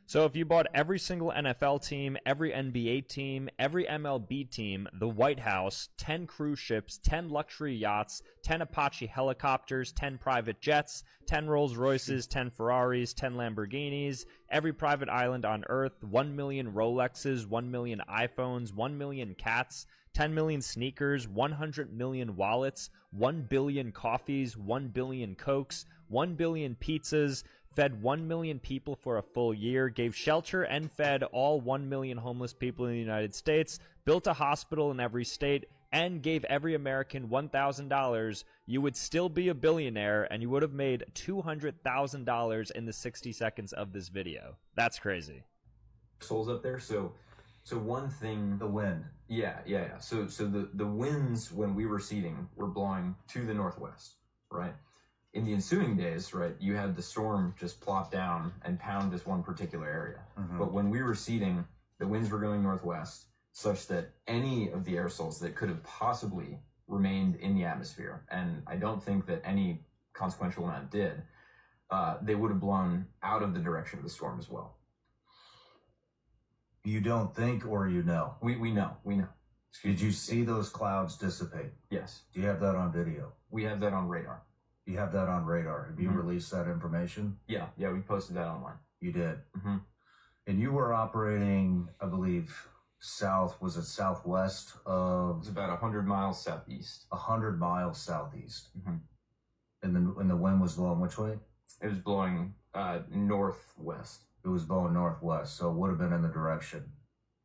So if you bought every single NFL team, every NBA team, every MLB team, the White House, 10 cruise ships, 10 luxury yachts, 10 Apache helicopters, 10 private jets, 10 Rolls Royces, 10 Ferraris, 10 Lamborghinis, every private island on Earth, 1 million Rolexes, 1 million iPhones, 1 million cats, 10 million sneakers, 100 million wallets, 1 billion coffees, 1 billion Cokes, 1 billion pizzas, fed 1 million people for a full year, gave shelter and fed all 1 million homeless people in the United States, built a hospital in every state, and gave every American $1,000, you would still be a billionaire and you would have made $200,000 in the 60 seconds of this video. That's crazy. Souls up there, so one thing, the wind. Yeah. So the winds when we were seeding were blowing to the northwest, right? In the ensuing days, right, you had the storm just plop down and pound this one particular area. But when we were seeding, the winds were going northwest, such that any of the aerosols that could have possibly remained in the atmosphere, and I don't think that any consequential amount did, they would have blown out of the direction of the storm as well. You don't think, or you know? We know. Did you see those clouds dissipate? Yes. Do you have that on video? We have that on radar. You have that on radar. Have you released that information? Yeah, we posted that online. You did? And you were operating, I believe, was it southwest of? It's about 100 miles southeast. 100 miles southeast. And the wind was blowing which way? It was blowing northwest. It was blowing northwest, so it would have been in the direction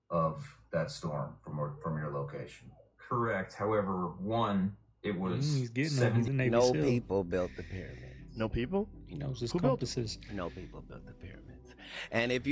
of that storm from your location. Correct. However, it was no people built the pyramids. No people? He knows his Who built compasses. No people built the pyramids. And if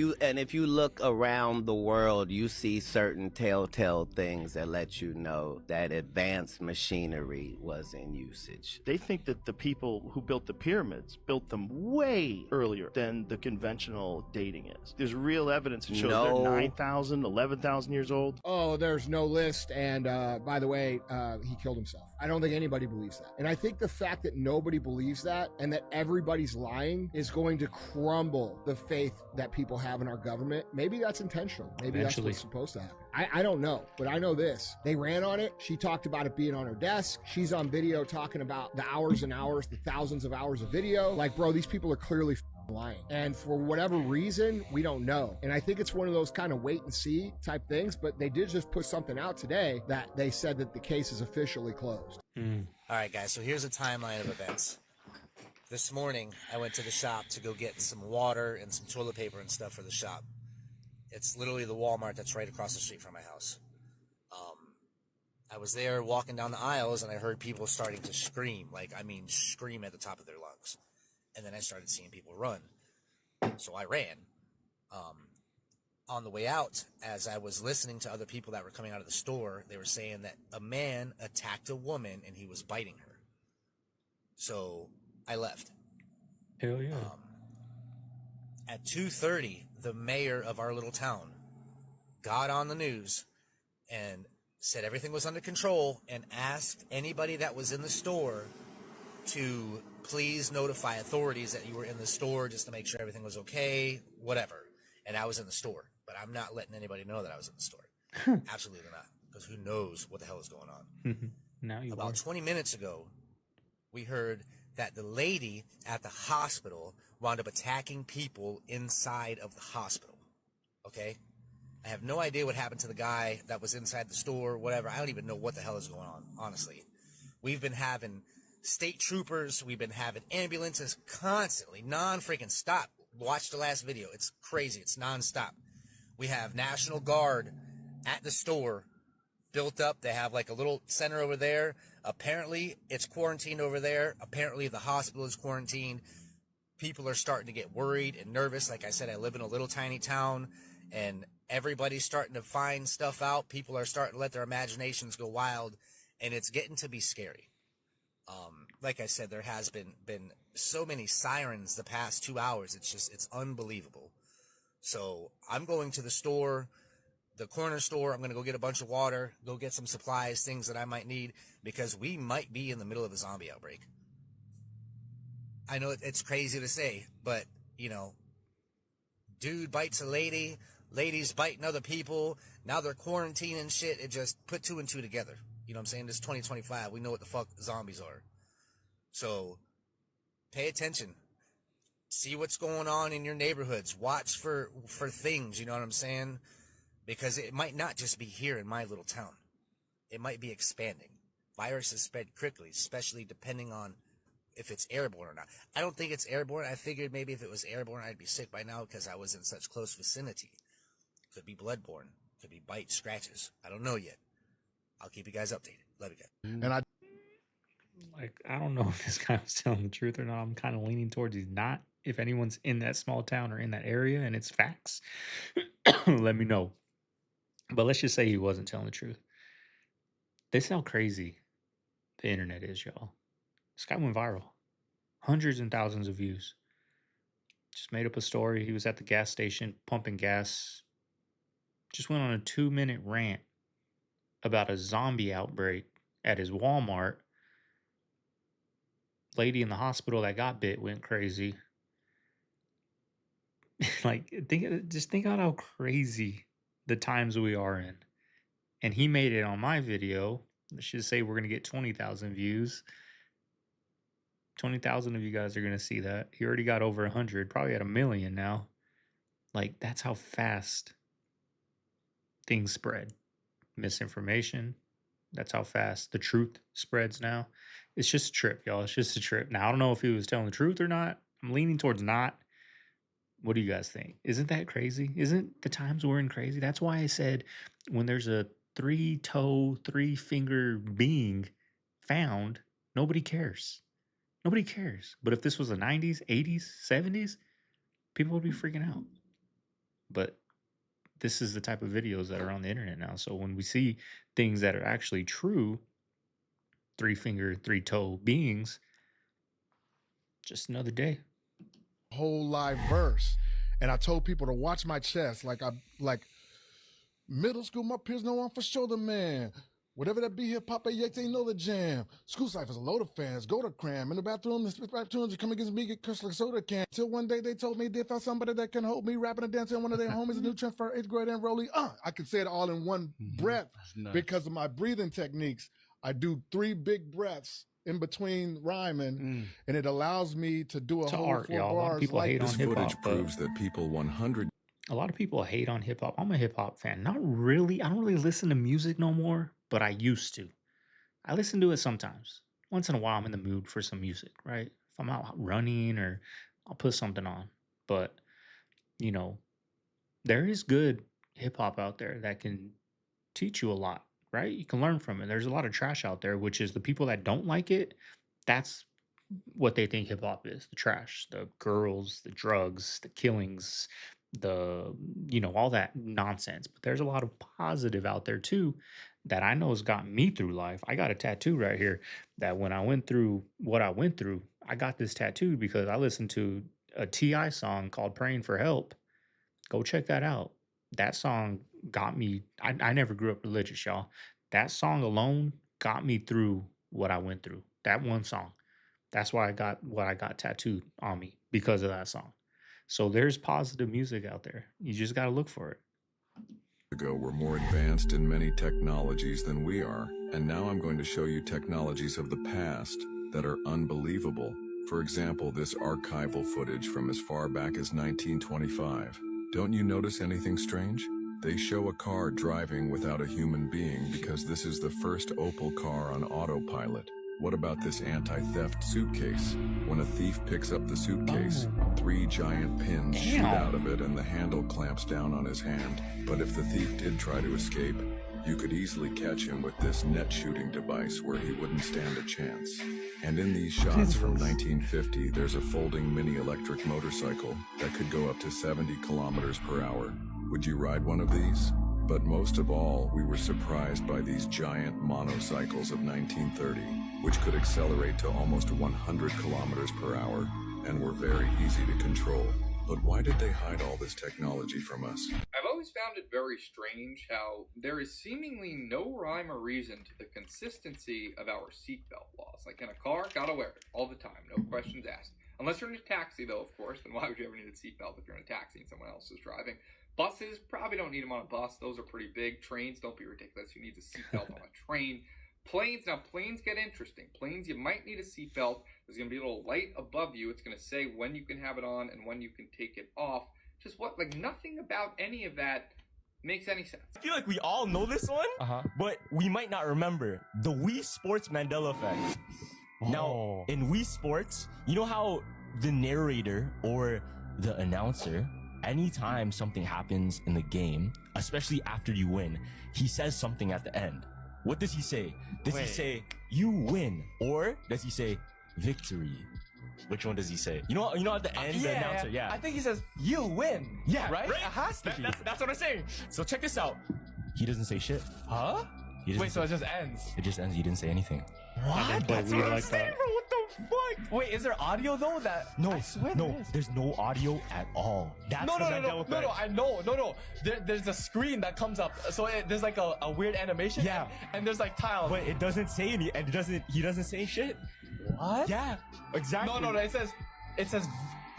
you look around the world, you see certain telltale things that let you know that advanced machinery was in usage. They think that the people who built the pyramids built them way earlier than the conventional dating is. There's real evidence that shows they're 9,000, 11,000 years old. Oh, there's no list. And by the way, he killed himself. I don't think anybody believes that. And I think the fact that nobody believes that and that everybody's lying is going to crumble the faith that people have in our government. Maybe that's intentional. Maybe that's what's supposed to happen. I don't know, but I know this. They ran on it. She talked about it being on her desk. She's on video talking about the hours and hours, the thousands of hours of video. Like, bro, these people are clearly lying. And for whatever reason, we don't know. And I think it's one of those kind of wait and see type things, but they did just put something out today that they said that the case is officially closed. All right, guys, so here's a timeline of events. This morning, I went to the shop to go get some water and some toilet paper and stuff for the shop. It's literally the Walmart that's right across the street from my house. I was there walking down the aisles, and I heard people starting to scream, scream at the top of their lungs. And then I started seeing people run. So I ran. On the way out, as I was listening to other people that were coming out of the store, they were saying that a man attacked a woman and he was biting her. So I left. Hell yeah. At 2:30, the mayor of our little town got on the news and said everything was under control and asked anybody that was in the store to please notify authorities that you were in the store just to make sure everything was okay, whatever. And I was in the store, but I'm not letting anybody know that I was in the store. Absolutely not, because who knows what the hell is going on. Now you About 20 minutes ago, we heard that the lady at the hospital wound up attacking people inside of the hospital. Okay? I have no idea what happened to the guy that was inside the store, whatever. I don't even know what the hell is going on, honestly. We've been having state troopers, we've been having ambulances constantly, non-freaking stop. Watch the last video. It's crazy. It's non-stop. We have National Guard at the store built up. They have like a little center over there. Apparently, it's quarantined over there. Apparently, the hospital is quarantined. People are starting to get worried and nervous. Like I said, I live in a little tiny town, and everybody's starting to find stuff out. People are starting to let their imaginations go wild, and it's getting to be scary. Like I said, there has been so many sirens the past 2 hours. It's unbelievable. So I'm going to the store, the corner store. I'm going to go get a bunch of water, go get some supplies, things that I might need, because we might be in the middle of a zombie outbreak. I know it's crazy to say, but, you know, dude bites a lady, ladies biting other people, now they're quarantining shit. It just put 2 and 2 together. You know what I'm saying? This is 2025. We know what the fuck zombies are. So pay attention. See what's going on in your neighborhoods. Watch for things, you know what I'm saying? Because it might not just be here in my little town. It might be expanding. Viruses spread quickly, especially depending on if it's airborne or not. I don't think it's airborne. I figured maybe if it was airborne, I'd be sick by now because I was in such close vicinity. Could be bloodborne. Could be bites, scratches. I don't know yet. I'll keep you guys updated. Love you guys. And I don't know if this guy was telling the truth or not. I'm kind of leaning towards he's not. If anyone's in that small town or in that area and it's facts, let me know. But let's just say he wasn't telling the truth. This is how crazy the internet is, y'all. This guy went viral. Hundreds and thousands of views. Just made up a story. He was at the gas station pumping gas. Just went on a 2-minute rant about a zombie outbreak at his Walmart. Lady in the hospital that got bit went crazy. Like, think about how crazy the times we are in. And he made it on my video. Let's just say we're going to get 20,000 views. 20,000 of you guys are going to see that. He already got over 100, probably at 1 million now. Like, that's how fast things spread. Misinformation. That's how fast the truth spreads now. It's just a trip, y'all. It's just a trip. Now, I don't know if he was telling the truth or not. I'm leaning towards not. What do you guys think? Isn't that crazy? Isn't the times we're in crazy? That's why I said when there's a 3-toe, 3-finger being found, nobody cares. Nobody cares. But if this was the 90s, 80s, 70s, people would be freaking out. But this is the type of videos that are on the internet now. So when we see things that are actually true, 3-finger, 3-toe beings, just another day. Whole live verse, and I told people to watch my chest. Like middle school, my peers know I'm for sure the man. Whatever that be, hip hop, yet they know the jam. School ciphers, a load of fans, go to cram in the bathroom. The bathrooms, you come against me, get cursed like a soda can. Till one day they told me they found somebody that can hold me, rapping and dancing. One of their homies, a new transfer, 8th grade enrollee. I can say it all in one breath because of my breathing techniques. I do 3 big breaths in between rhyming, and it allows me to do a whole art, 4 y'all. A lot of bars. people hate on This hip hop. footage proves that people 100. A lot of people hate on hip hop. I'm a hip hop fan. Not really. I don't really listen to music no more, but I used to. I listen to it sometimes. Once in a while, I'm in the mood for some music, right? If I'm out running or I'll put something on. But, you know, there is good hip hop out there that can teach you a lot, right? You can learn from it. There's a lot of trash out there, which is the people that don't like it. That's what they think hip hop is: the trash, the girls, the drugs, the killings, all that nonsense. But there's a lot of positive out there too that I know has gotten me through life. I got a tattoo right here that when I went through what I went through, I got this tattooed because I listened to a T.I. song called Praying for Help. Go check that out. That song got me. I never grew up religious, y'all. That song alone got me through what I went through. That one song. That's why I got what I got tattooed on me because of that song. So there's positive music out there. You just got to look for it. Ago were more advanced in many technologies than we are, and now I'm going to show you technologies of the past that are unbelievable. For example, this archival footage from as far back as 1925. Don't you notice anything strange? They show a car driving without a human being because this is the first Opel car on autopilot. What about this anti-theft suitcase? When a thief picks up the suitcase, 3 giant pins shoot out of it and the handle clamps down on his hand. But if the thief did try to escape, you could easily catch him with this net shooting device where he wouldn't stand a chance. And in these shots from 1950, there's a folding mini electric motorcycle that could go up to 70 kilometers per hour. Would you ride one of these? But most of all, we were surprised by these giant monocycles of 1930, which could accelerate to almost 100 kilometers per hour and were very easy to control. But why did they hide all this technology from us? I've always found it very strange how there is seemingly no rhyme or reason to the consistency of our seatbelt laws. Like in a car, gotta wear it all the time, no questions asked. Unless you're in a taxi, though, of course, then why would you ever need a seatbelt if you're in a taxi and someone else is driving? Buses, probably don't need them on a bus. Those are pretty big. Trains, don't be ridiculous. You need a seatbelt on a train. Planes, now planes get interesting. Planes, you might need a seatbelt. There's going to be a little light above you. It's going to say when you can have it on and when you can take it off. Just what, like nothing about any of that makes any sense. I feel like we all know this one, but we might not remember. The Wii Sports Mandela effect. Now, in Wii Sports, you know how the narrator or the announcer, anytime something happens in the game, especially after you win, he says something at the end. What does he say? Does he say, you win? Or does he say, victory? Which one does he say? You know at the end, the announcer, I think he says, you win. Yeah, right? It has to be. That's what I'm saying. So check this out. He doesn't say shit. Huh? Wait, so it just ends? It just ends. He didn't say anything. What? That's what I'm saying, bro. What the fuck? Wait, is there audio though? No, there's no audio at all. That's no, I know. No. There's a screen that comes up. So there's like a weird animation. Yeah. And there's like tiles. But it doesn't say any, and he doesn't say shit. What? Yeah, exactly. No, it says,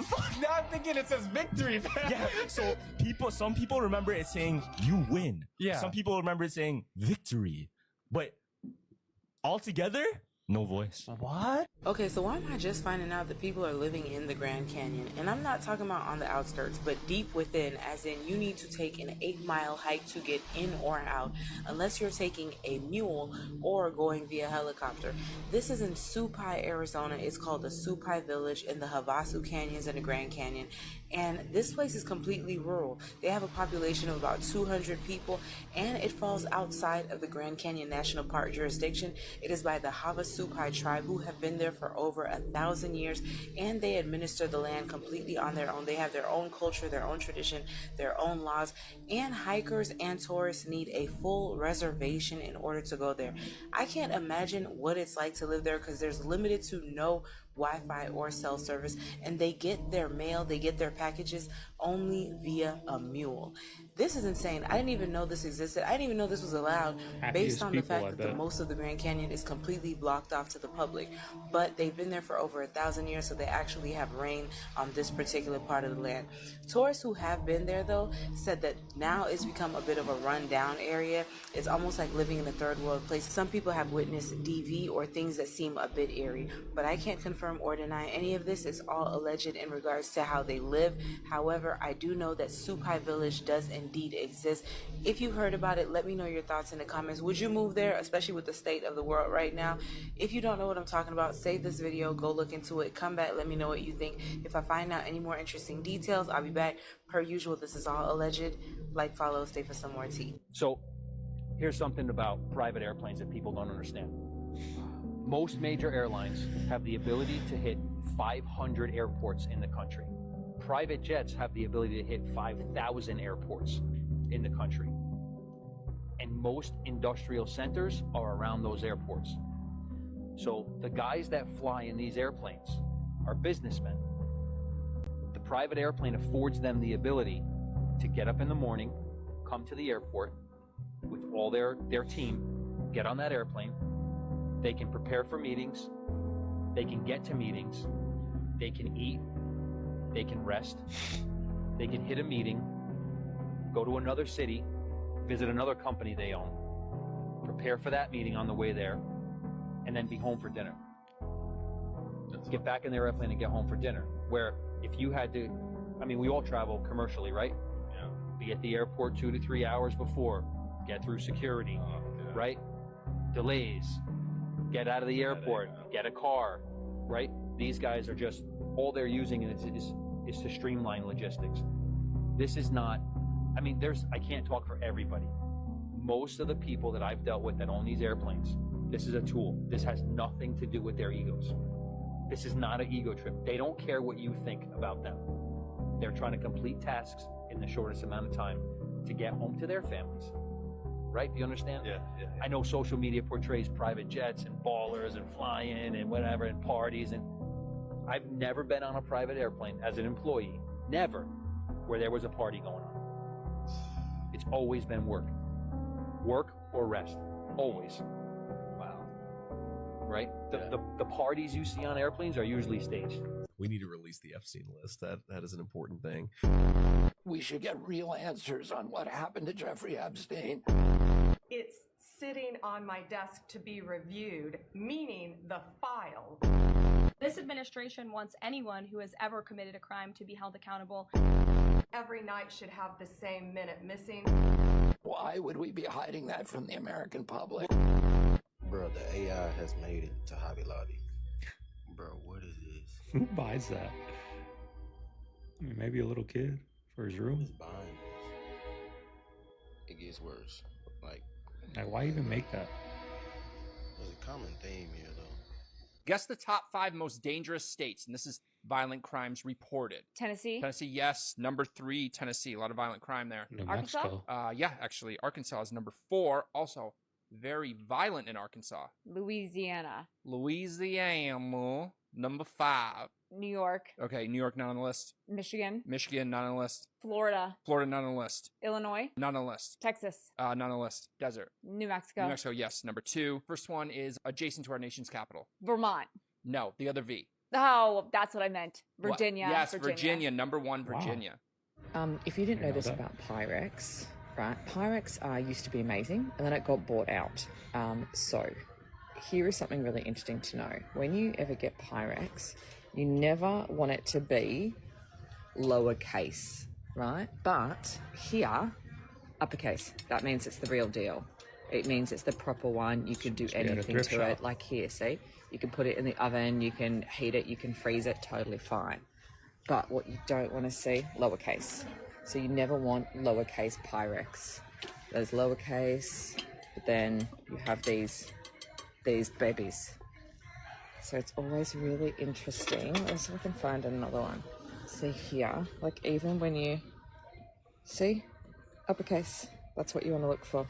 fuck, now I'm thinking it says victory, man. Yeah, so some people remember it saying, you win. Yeah. Some people remember it saying, victory. But altogether, no voice. What? Okay, so why am I just finding out that people are living in the Grand Canyon? And I'm not talking about on the outskirts, but deep within, as in you need to take an 8-mile hike to get in or out, unless you're taking a mule or going via helicopter. This is in Supai, Arizona. It's called the Supai Village in the Havasu Canyons in the Grand Canyon. And this place is completely rural. They have a population of about 200 people, and it falls outside of the Grand Canyon National Park jurisdiction. It is by the Havasupai tribe, who have been there for over 1,000 years, and they administer the land completely on their own. They have their own culture, their own tradition, their own laws, and hikers and tourists need a full reservation in order to go there. I can't imagine what it's like to live there because there's limited to no Wi-Fi or cell service, and they get their mail, they get their packages only via a mule. This is insane. I didn't even know this existed. I didn't even know this was allowed based on the fact that most of the Grand Canyon is completely blocked off to the public. But they've been there for over 1,000 years, so they actually have reign on this particular part of the land. Tourists who have been there, though, said that now it's become a bit of a run-down area. It's almost like living in a third world place. Some people have witnessed DV or things that seem a bit eerie, but I can't confirm or deny any of this. It's all alleged in regards to how they live. However, I do know that Supai Village does indeed exist. If you heard about it, let me know your thoughts in the comments. Would you move there, especially with the state of the world right now? If you don't know what I'm talking about, save this video, go look into it, come back, let me know what you think. If I find out any more interesting details, I'll be back. Per usual, this is all alleged. Like, follow, stay for some more tea. So here's something about private airplanes that people don't understand. Most major airlines have the ability to hit 500 airports in the country. Private jets have the ability to hit 5,000 airports in the country. And most industrial centers are around those airports. So the guys that fly in these airplanes are businessmen. The private airplane affords them the ability to get up in the morning, come to the airport with all their team, get on that airplane. They can prepare for meetings. They can get to meetings, they can eat, they can rest, they can hit a meeting, go to another city, visit another company they own, prepare for that meeting on the way there, and then be home for dinner. Get back in their airplane and get home for dinner. Where if you had to, I mean, we all travel commercially, right? Yeah. Be at the airport 2 to 3 hours before, get through security, right? Delays, get out of the airport, get a car, right? These guys are just, all they're using is to streamline logistics. This is not, I mean, I can't talk for everybody. Most of the people that I've dealt with that own these airplanes, this is a tool. This has nothing to do with their egos. This is not an ego trip. They don't care what you think about them. They're trying to complete tasks in the shortest amount of time to get home to their families. Right? Do you understand? Yeah. I know social media portrays private jets and ballers and flying and whatever and parties, and I've never been on a private airplane as an employee, never, where there was a party going on. It's always been work. Work or rest. Always. Right? The parties you see on airplanes are usually staged. We need to release the Epstein list. That is an important thing. We should get real answers on what happened to Jeffrey Epstein. It's sitting on my desk to be reviewed, meaning the file. This administration wants anyone who has ever committed a crime to be held accountable. Every night should have the same minute missing. Why would we be hiding that from the American public? Bro, the AI has made it to Hobby Lobby. Bro, what is this? Who buys that? I mean, maybe a little kid for his room. Who's buying this? It gets worse. Like, why even make that? There's a common theme here, though. Guess the top 5 most dangerous states, and this is violent crimes reported. Tennessee? Tennessee, yes. Number 3, Tennessee. A lot of violent crime there. Arkansas? Yeah, actually, Arkansas is number 4. Also, very violent in Arkansas. Louisiana. Louisiana, number 5. New York. Okay, New York not on the list. Michigan. Michigan not on the list. Florida. Florida not on the list. Illinois. Not on the list. Texas. Not on the list. Desert. New Mexico. New Mexico, yes. Number 2. First one is adjacent to our nation's capital. Vermont. No, the other V. Oh, that's what I meant. Virginia. What? Yes, Virginia. Number 1, Virginia. Wow. If you didn't know this about Pyrex, right? Pyrex used to be amazing, and then it got bought out. So here is something really interesting to know. When you ever get Pyrex, you never want it to be lowercase, right? But here, uppercase. That means it's the real deal. It means it's the proper one. You can do anything to it. Like here, see? You can put it in the oven, you can heat it, you can freeze it, totally fine. But what you don't want to see, lowercase. So you never want lowercase Pyrex. There's lowercase, but then you have these babies. So it's always really interesting. Let's see if I can find another one. See here, like even when you see uppercase, that's what you want to look for.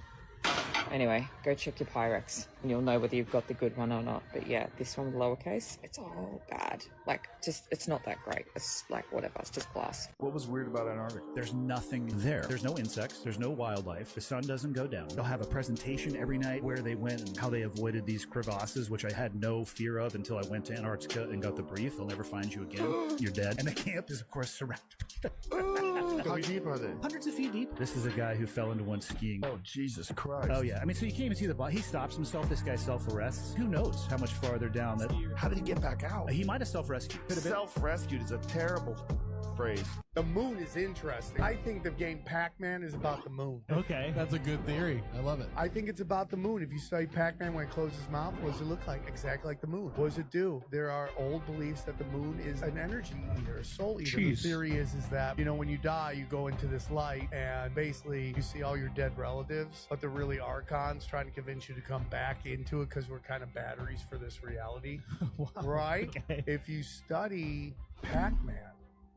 Anyway, go check your Pyrex and you'll know whether you've got the good one or not. But yeah, this one with lowercase, it's all bad. Like, just, it's not that great. It's like, whatever, it's just glass. What was weird about Antarctica? There's nothing there. There's no insects. There's no wildlife. The sun doesn't go down. They'll have a presentation every night where they went and how they avoided these crevasses, which I had no fear of until I went to Antarctica and got the brief. They'll never find you again. You're dead. And the camp is, of course, surrounded. How deep are they? Hundreds of feet deep. This is a guy who fell into one skiing. Oh, Jesus Christ. Oh, yeah. I mean, so you can't even see the body. He stops himself. This guy self-arrests. Who knows how much farther down that... How did he get back out? He might have self-rescued. Self-rescued is a terrible phrase. The moon is interesting. I think the game Pac-Man is about the moon. Okay, that's a good theory. I love it. I think it's about the moon. If you study Pac-Man when it closes his mouth, what does it look like? Exactly like the moon. What does it do? There are old beliefs that the moon is an energy eater, a soul eater. Jeez. The theory is that, you know, when you die, you go into this light and basically you see all your dead relatives, but they're really archons trying to convince you to come back into it because we're kind of batteries for this reality. Wow. Right? Okay. If you study Pac-Man,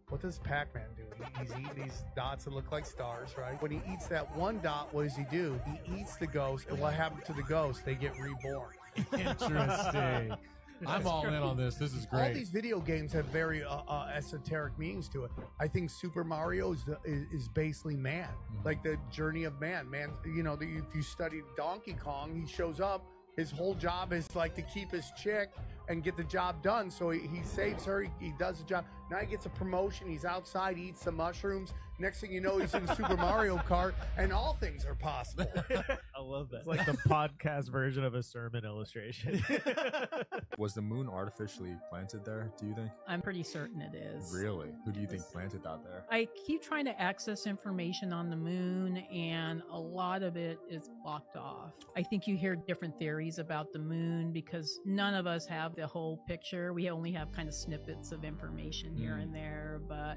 what does Pac-Man do? He's eating these dots that look like stars, right? When he eats that one dot, what does he do? He eats the ghost, and what happens to the ghost? They get reborn. Interesting. I'm all in on this. This is great. All these video games have very esoteric meanings to it. I think Super Mario is basically man, like the journey of man. Man, you know, if you study Donkey Kong, he shows up. His whole job is like to keep his chick and get the job done. So he saves her. He does the job. Now he gets a promotion. He's outside. He eats some mushrooms. Next thing you know, he's in Super Mario Kart, and all things are possible. I love that. It's like the podcast version of a sermon illustration. Was the moon artificially planted there, do you think? I'm pretty certain it is. Really? Who do you think planted that there? I keep trying to access information on the moon, and a lot of it is blocked off. I think you hear different theories about the moon because none of us have the whole picture. We only have kind of snippets of information here and there, but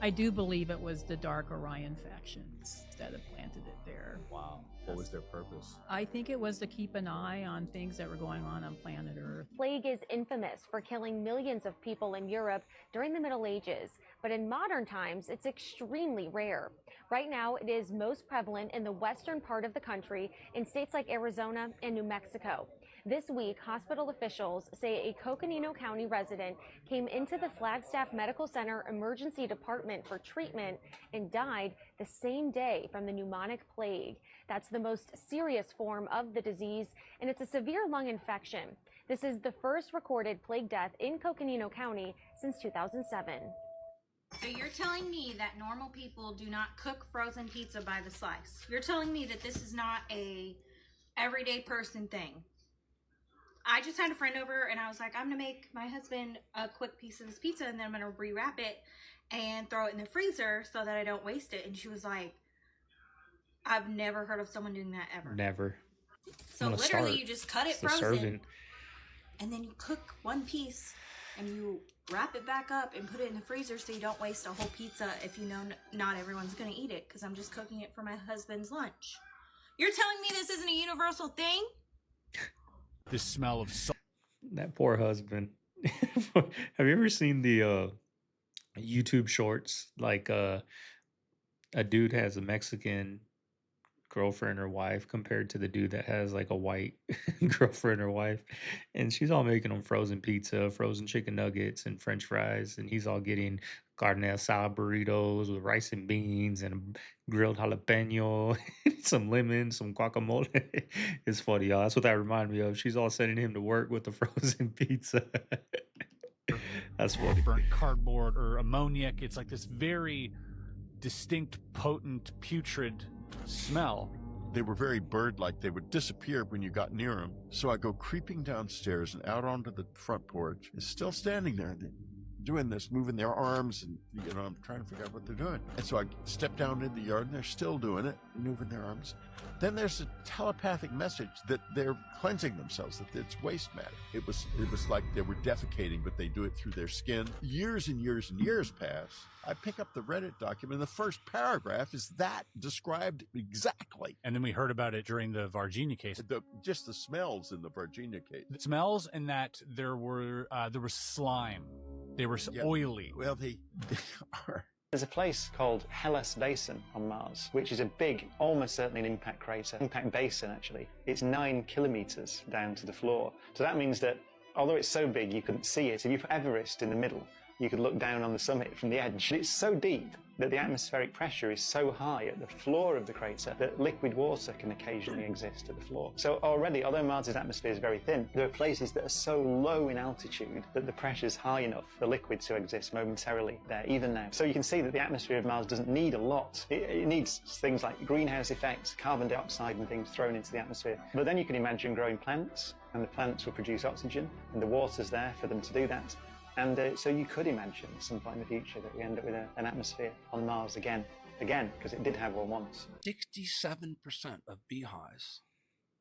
I do believe it was the Dark Orion factions that have planted it there. Wow. What was their purpose? I think it was to keep an eye on things that were going on planet Earth. Plague is infamous for killing millions of people in Europe during the Middle Ages, but in modern times, it's extremely rare. Right now, it is most prevalent in the western part of the country in states like Arizona and New Mexico. This week, hospital officials say a Coconino County resident came into the Flagstaff Medical Center emergency department for treatment and died the same day from the pneumonic plague. That's the most serious form of the disease, and it's a severe lung infection. This is the first recorded plague death in Coconino County since 2007. So you're telling me that normal people do not cook frozen pizza by the slice? You're telling me that this is not a everyday person thing? I just had a friend over and I was like, I'm gonna make my husband a quick piece of this pizza and then I'm gonna rewrap it and throw it in the freezer so that I don't waste it. And she was like, I've never heard of someone doing that ever. Never. So literally you just cut it frozen and then you cook one piece and you wrap it back up and put it in the freezer so you don't waste a whole pizza if you know not everyone's gonna eat it because I'm just cooking it for my husband's lunch. You're telling me this isn't a universal thing? The smell of salt. That poor husband. Have you ever seen the YouTube shorts? Like a dude has a Mexican girlfriend or wife compared to the dude that has like a white girlfriend or wife, and she's all making them frozen pizza, frozen chicken nuggets, and French fries, and he's all getting carne asada burritos with rice and beans and a grilled jalapeno, some lemon, some guacamole. It's funny, y'all. That's what that reminded me of. She's all sending him to work with the frozen pizza. That's funny. Burnt cardboard or ammoniac. It's like this very distinct, potent, putrid smell. They were very bird-like. They would disappear when you got near them. So I go creeping downstairs and out onto the front porch. It's still standing there, doing this, moving their arms, and I'm trying to figure out what they're doing. And so I step down in the yard, and they're still doing it, moving their arms. Then there's a telepathic message that they're cleansing themselves, that it's waste matter. It was like they were defecating, but they do it through their skin. Years and years and years pass. I pick up the Reddit document, and the first paragraph is that described exactly. And then we heard about it during the Varginha case. Just the smells in the Varginha case. The smells, and that there was slime. They were oily. Well, they are. There's a place called Hellas Basin on Mars, which is a big, almost certainly an impact crater, impact basin actually. It's 9 kilometers down to the floor. So that means that although it's so big you couldn't see it, if you put Everest in the middle, you could look down on the summit from the edge. It's so deep that the atmospheric pressure is so high at the floor of the crater that liquid water can occasionally exist at the floor. So already, although Mars's atmosphere is very thin, there are places that are so low in altitude that the pressure is high enough for liquid to exist momentarily there, even now. So you can see that the atmosphere of Mars doesn't need a lot. It needs things like greenhouse effects, carbon dioxide and things thrown into the atmosphere. But then you can imagine growing plants, and the plants will produce oxygen, and the water's there for them to do that. And so you could imagine at some point in the future that we end up with an atmosphere on Mars again, because it did have one once. 67% of beehives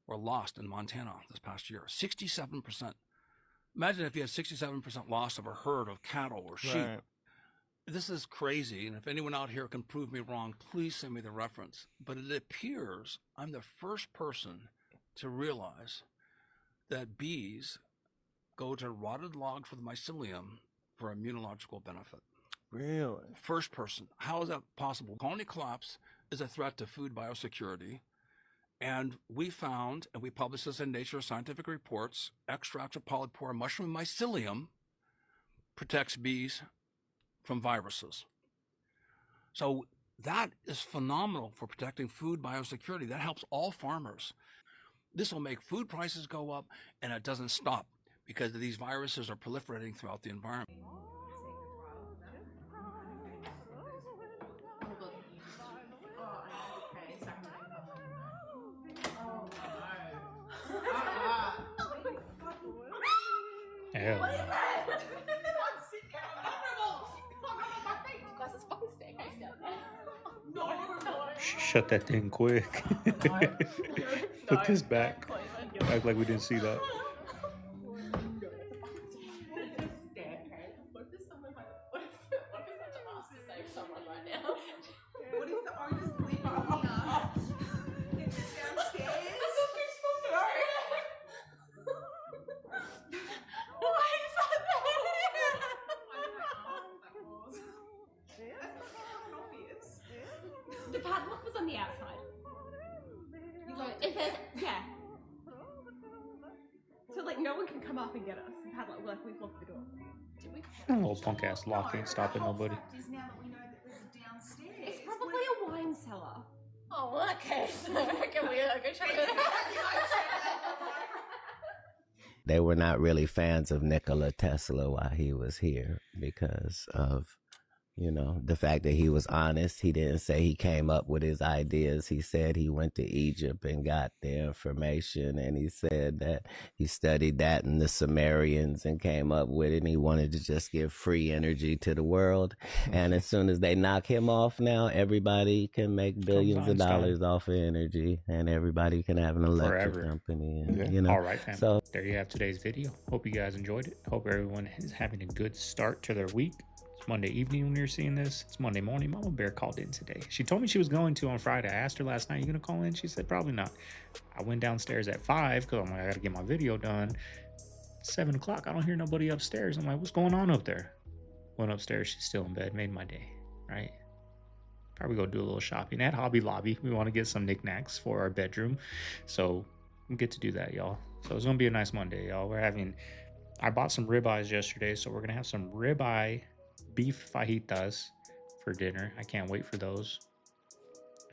were lost in Montana this past year. 67%. Imagine if you had 67% loss of a herd of cattle or sheep. Right. This is crazy, and if anyone out here can prove me wrong, please send me the reference. But it appears I'm the first person to realize that bees go to rotted logs with mycelium for immunological benefit. Really? First person. How is that possible? Colony collapse is a threat to food biosecurity. And we found, and we published this in Nature Scientific Reports, extracts of polypore mushroom mycelium protects bees from viruses. So that is phenomenal for protecting food biosecurity. That helps all farmers. This will make food prices go up, and it doesn't stop, because these viruses are proliferating throughout the environment. Hell. What is that? I'm sitting here uncomfortable. My face. Guys, it's fucking staircase down there. No. Shut that thing quick. Put this back. Act like we didn't see that. What if the owner's living here? Is it downstairs? Why is that there? That's not obvious. The padlock was on the outside. If there's, yeah. So like no one can come up and get us. The padlock, like we've locked the door. That little punk ass lock ain't stopping nobody. Now that we know that there's a downstairs. It's probably a wine cellar. Oh, okay. So can we go check it out? They were not really fans of Nikola Tesla while he was here because of, you know, the fact that he was honest. He didn't say he came up with his ideas. He said he went to Egypt and got the information, and he said that he studied that in the Sumerians and came up with it, and he wanted to just give free energy to the world. And as soon as they knock him off now, everybody can make billions of dollars off of energy, and everybody can have an electric company. And, you know, All right, fam. So there you have today's video. Hope you guys enjoyed it. Hope everyone is having a good start to their week. Monday evening when you're seeing this. It's Monday morning. Mama Bear called in today. She told me she was going to on Friday. I asked her last night, you gonna call in? She said probably not. I went downstairs at 5 because I'm like, I gotta get my video done. 7 o'clock, I don't hear nobody upstairs. I'm like, what's going on up there? Went upstairs, she's still in bed. Made my day, right? Probably go do a little shopping at Hobby Lobby. We want to get some knickknacks for our bedroom, so we get to do that, y'all. So it's gonna be a nice Monday, y'all. I bought some ribeyes yesterday, so we're gonna have some ribeye beef fajitas for dinner. I can't wait for those.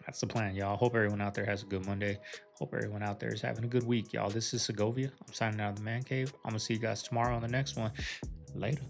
That's the plan, y'all. Hope everyone out there has a good Monday. Hope everyone out there is having a good week, y'all. This is Segovia. I'm signing out of the man cave. I'm gonna see you guys tomorrow on the next one. Later.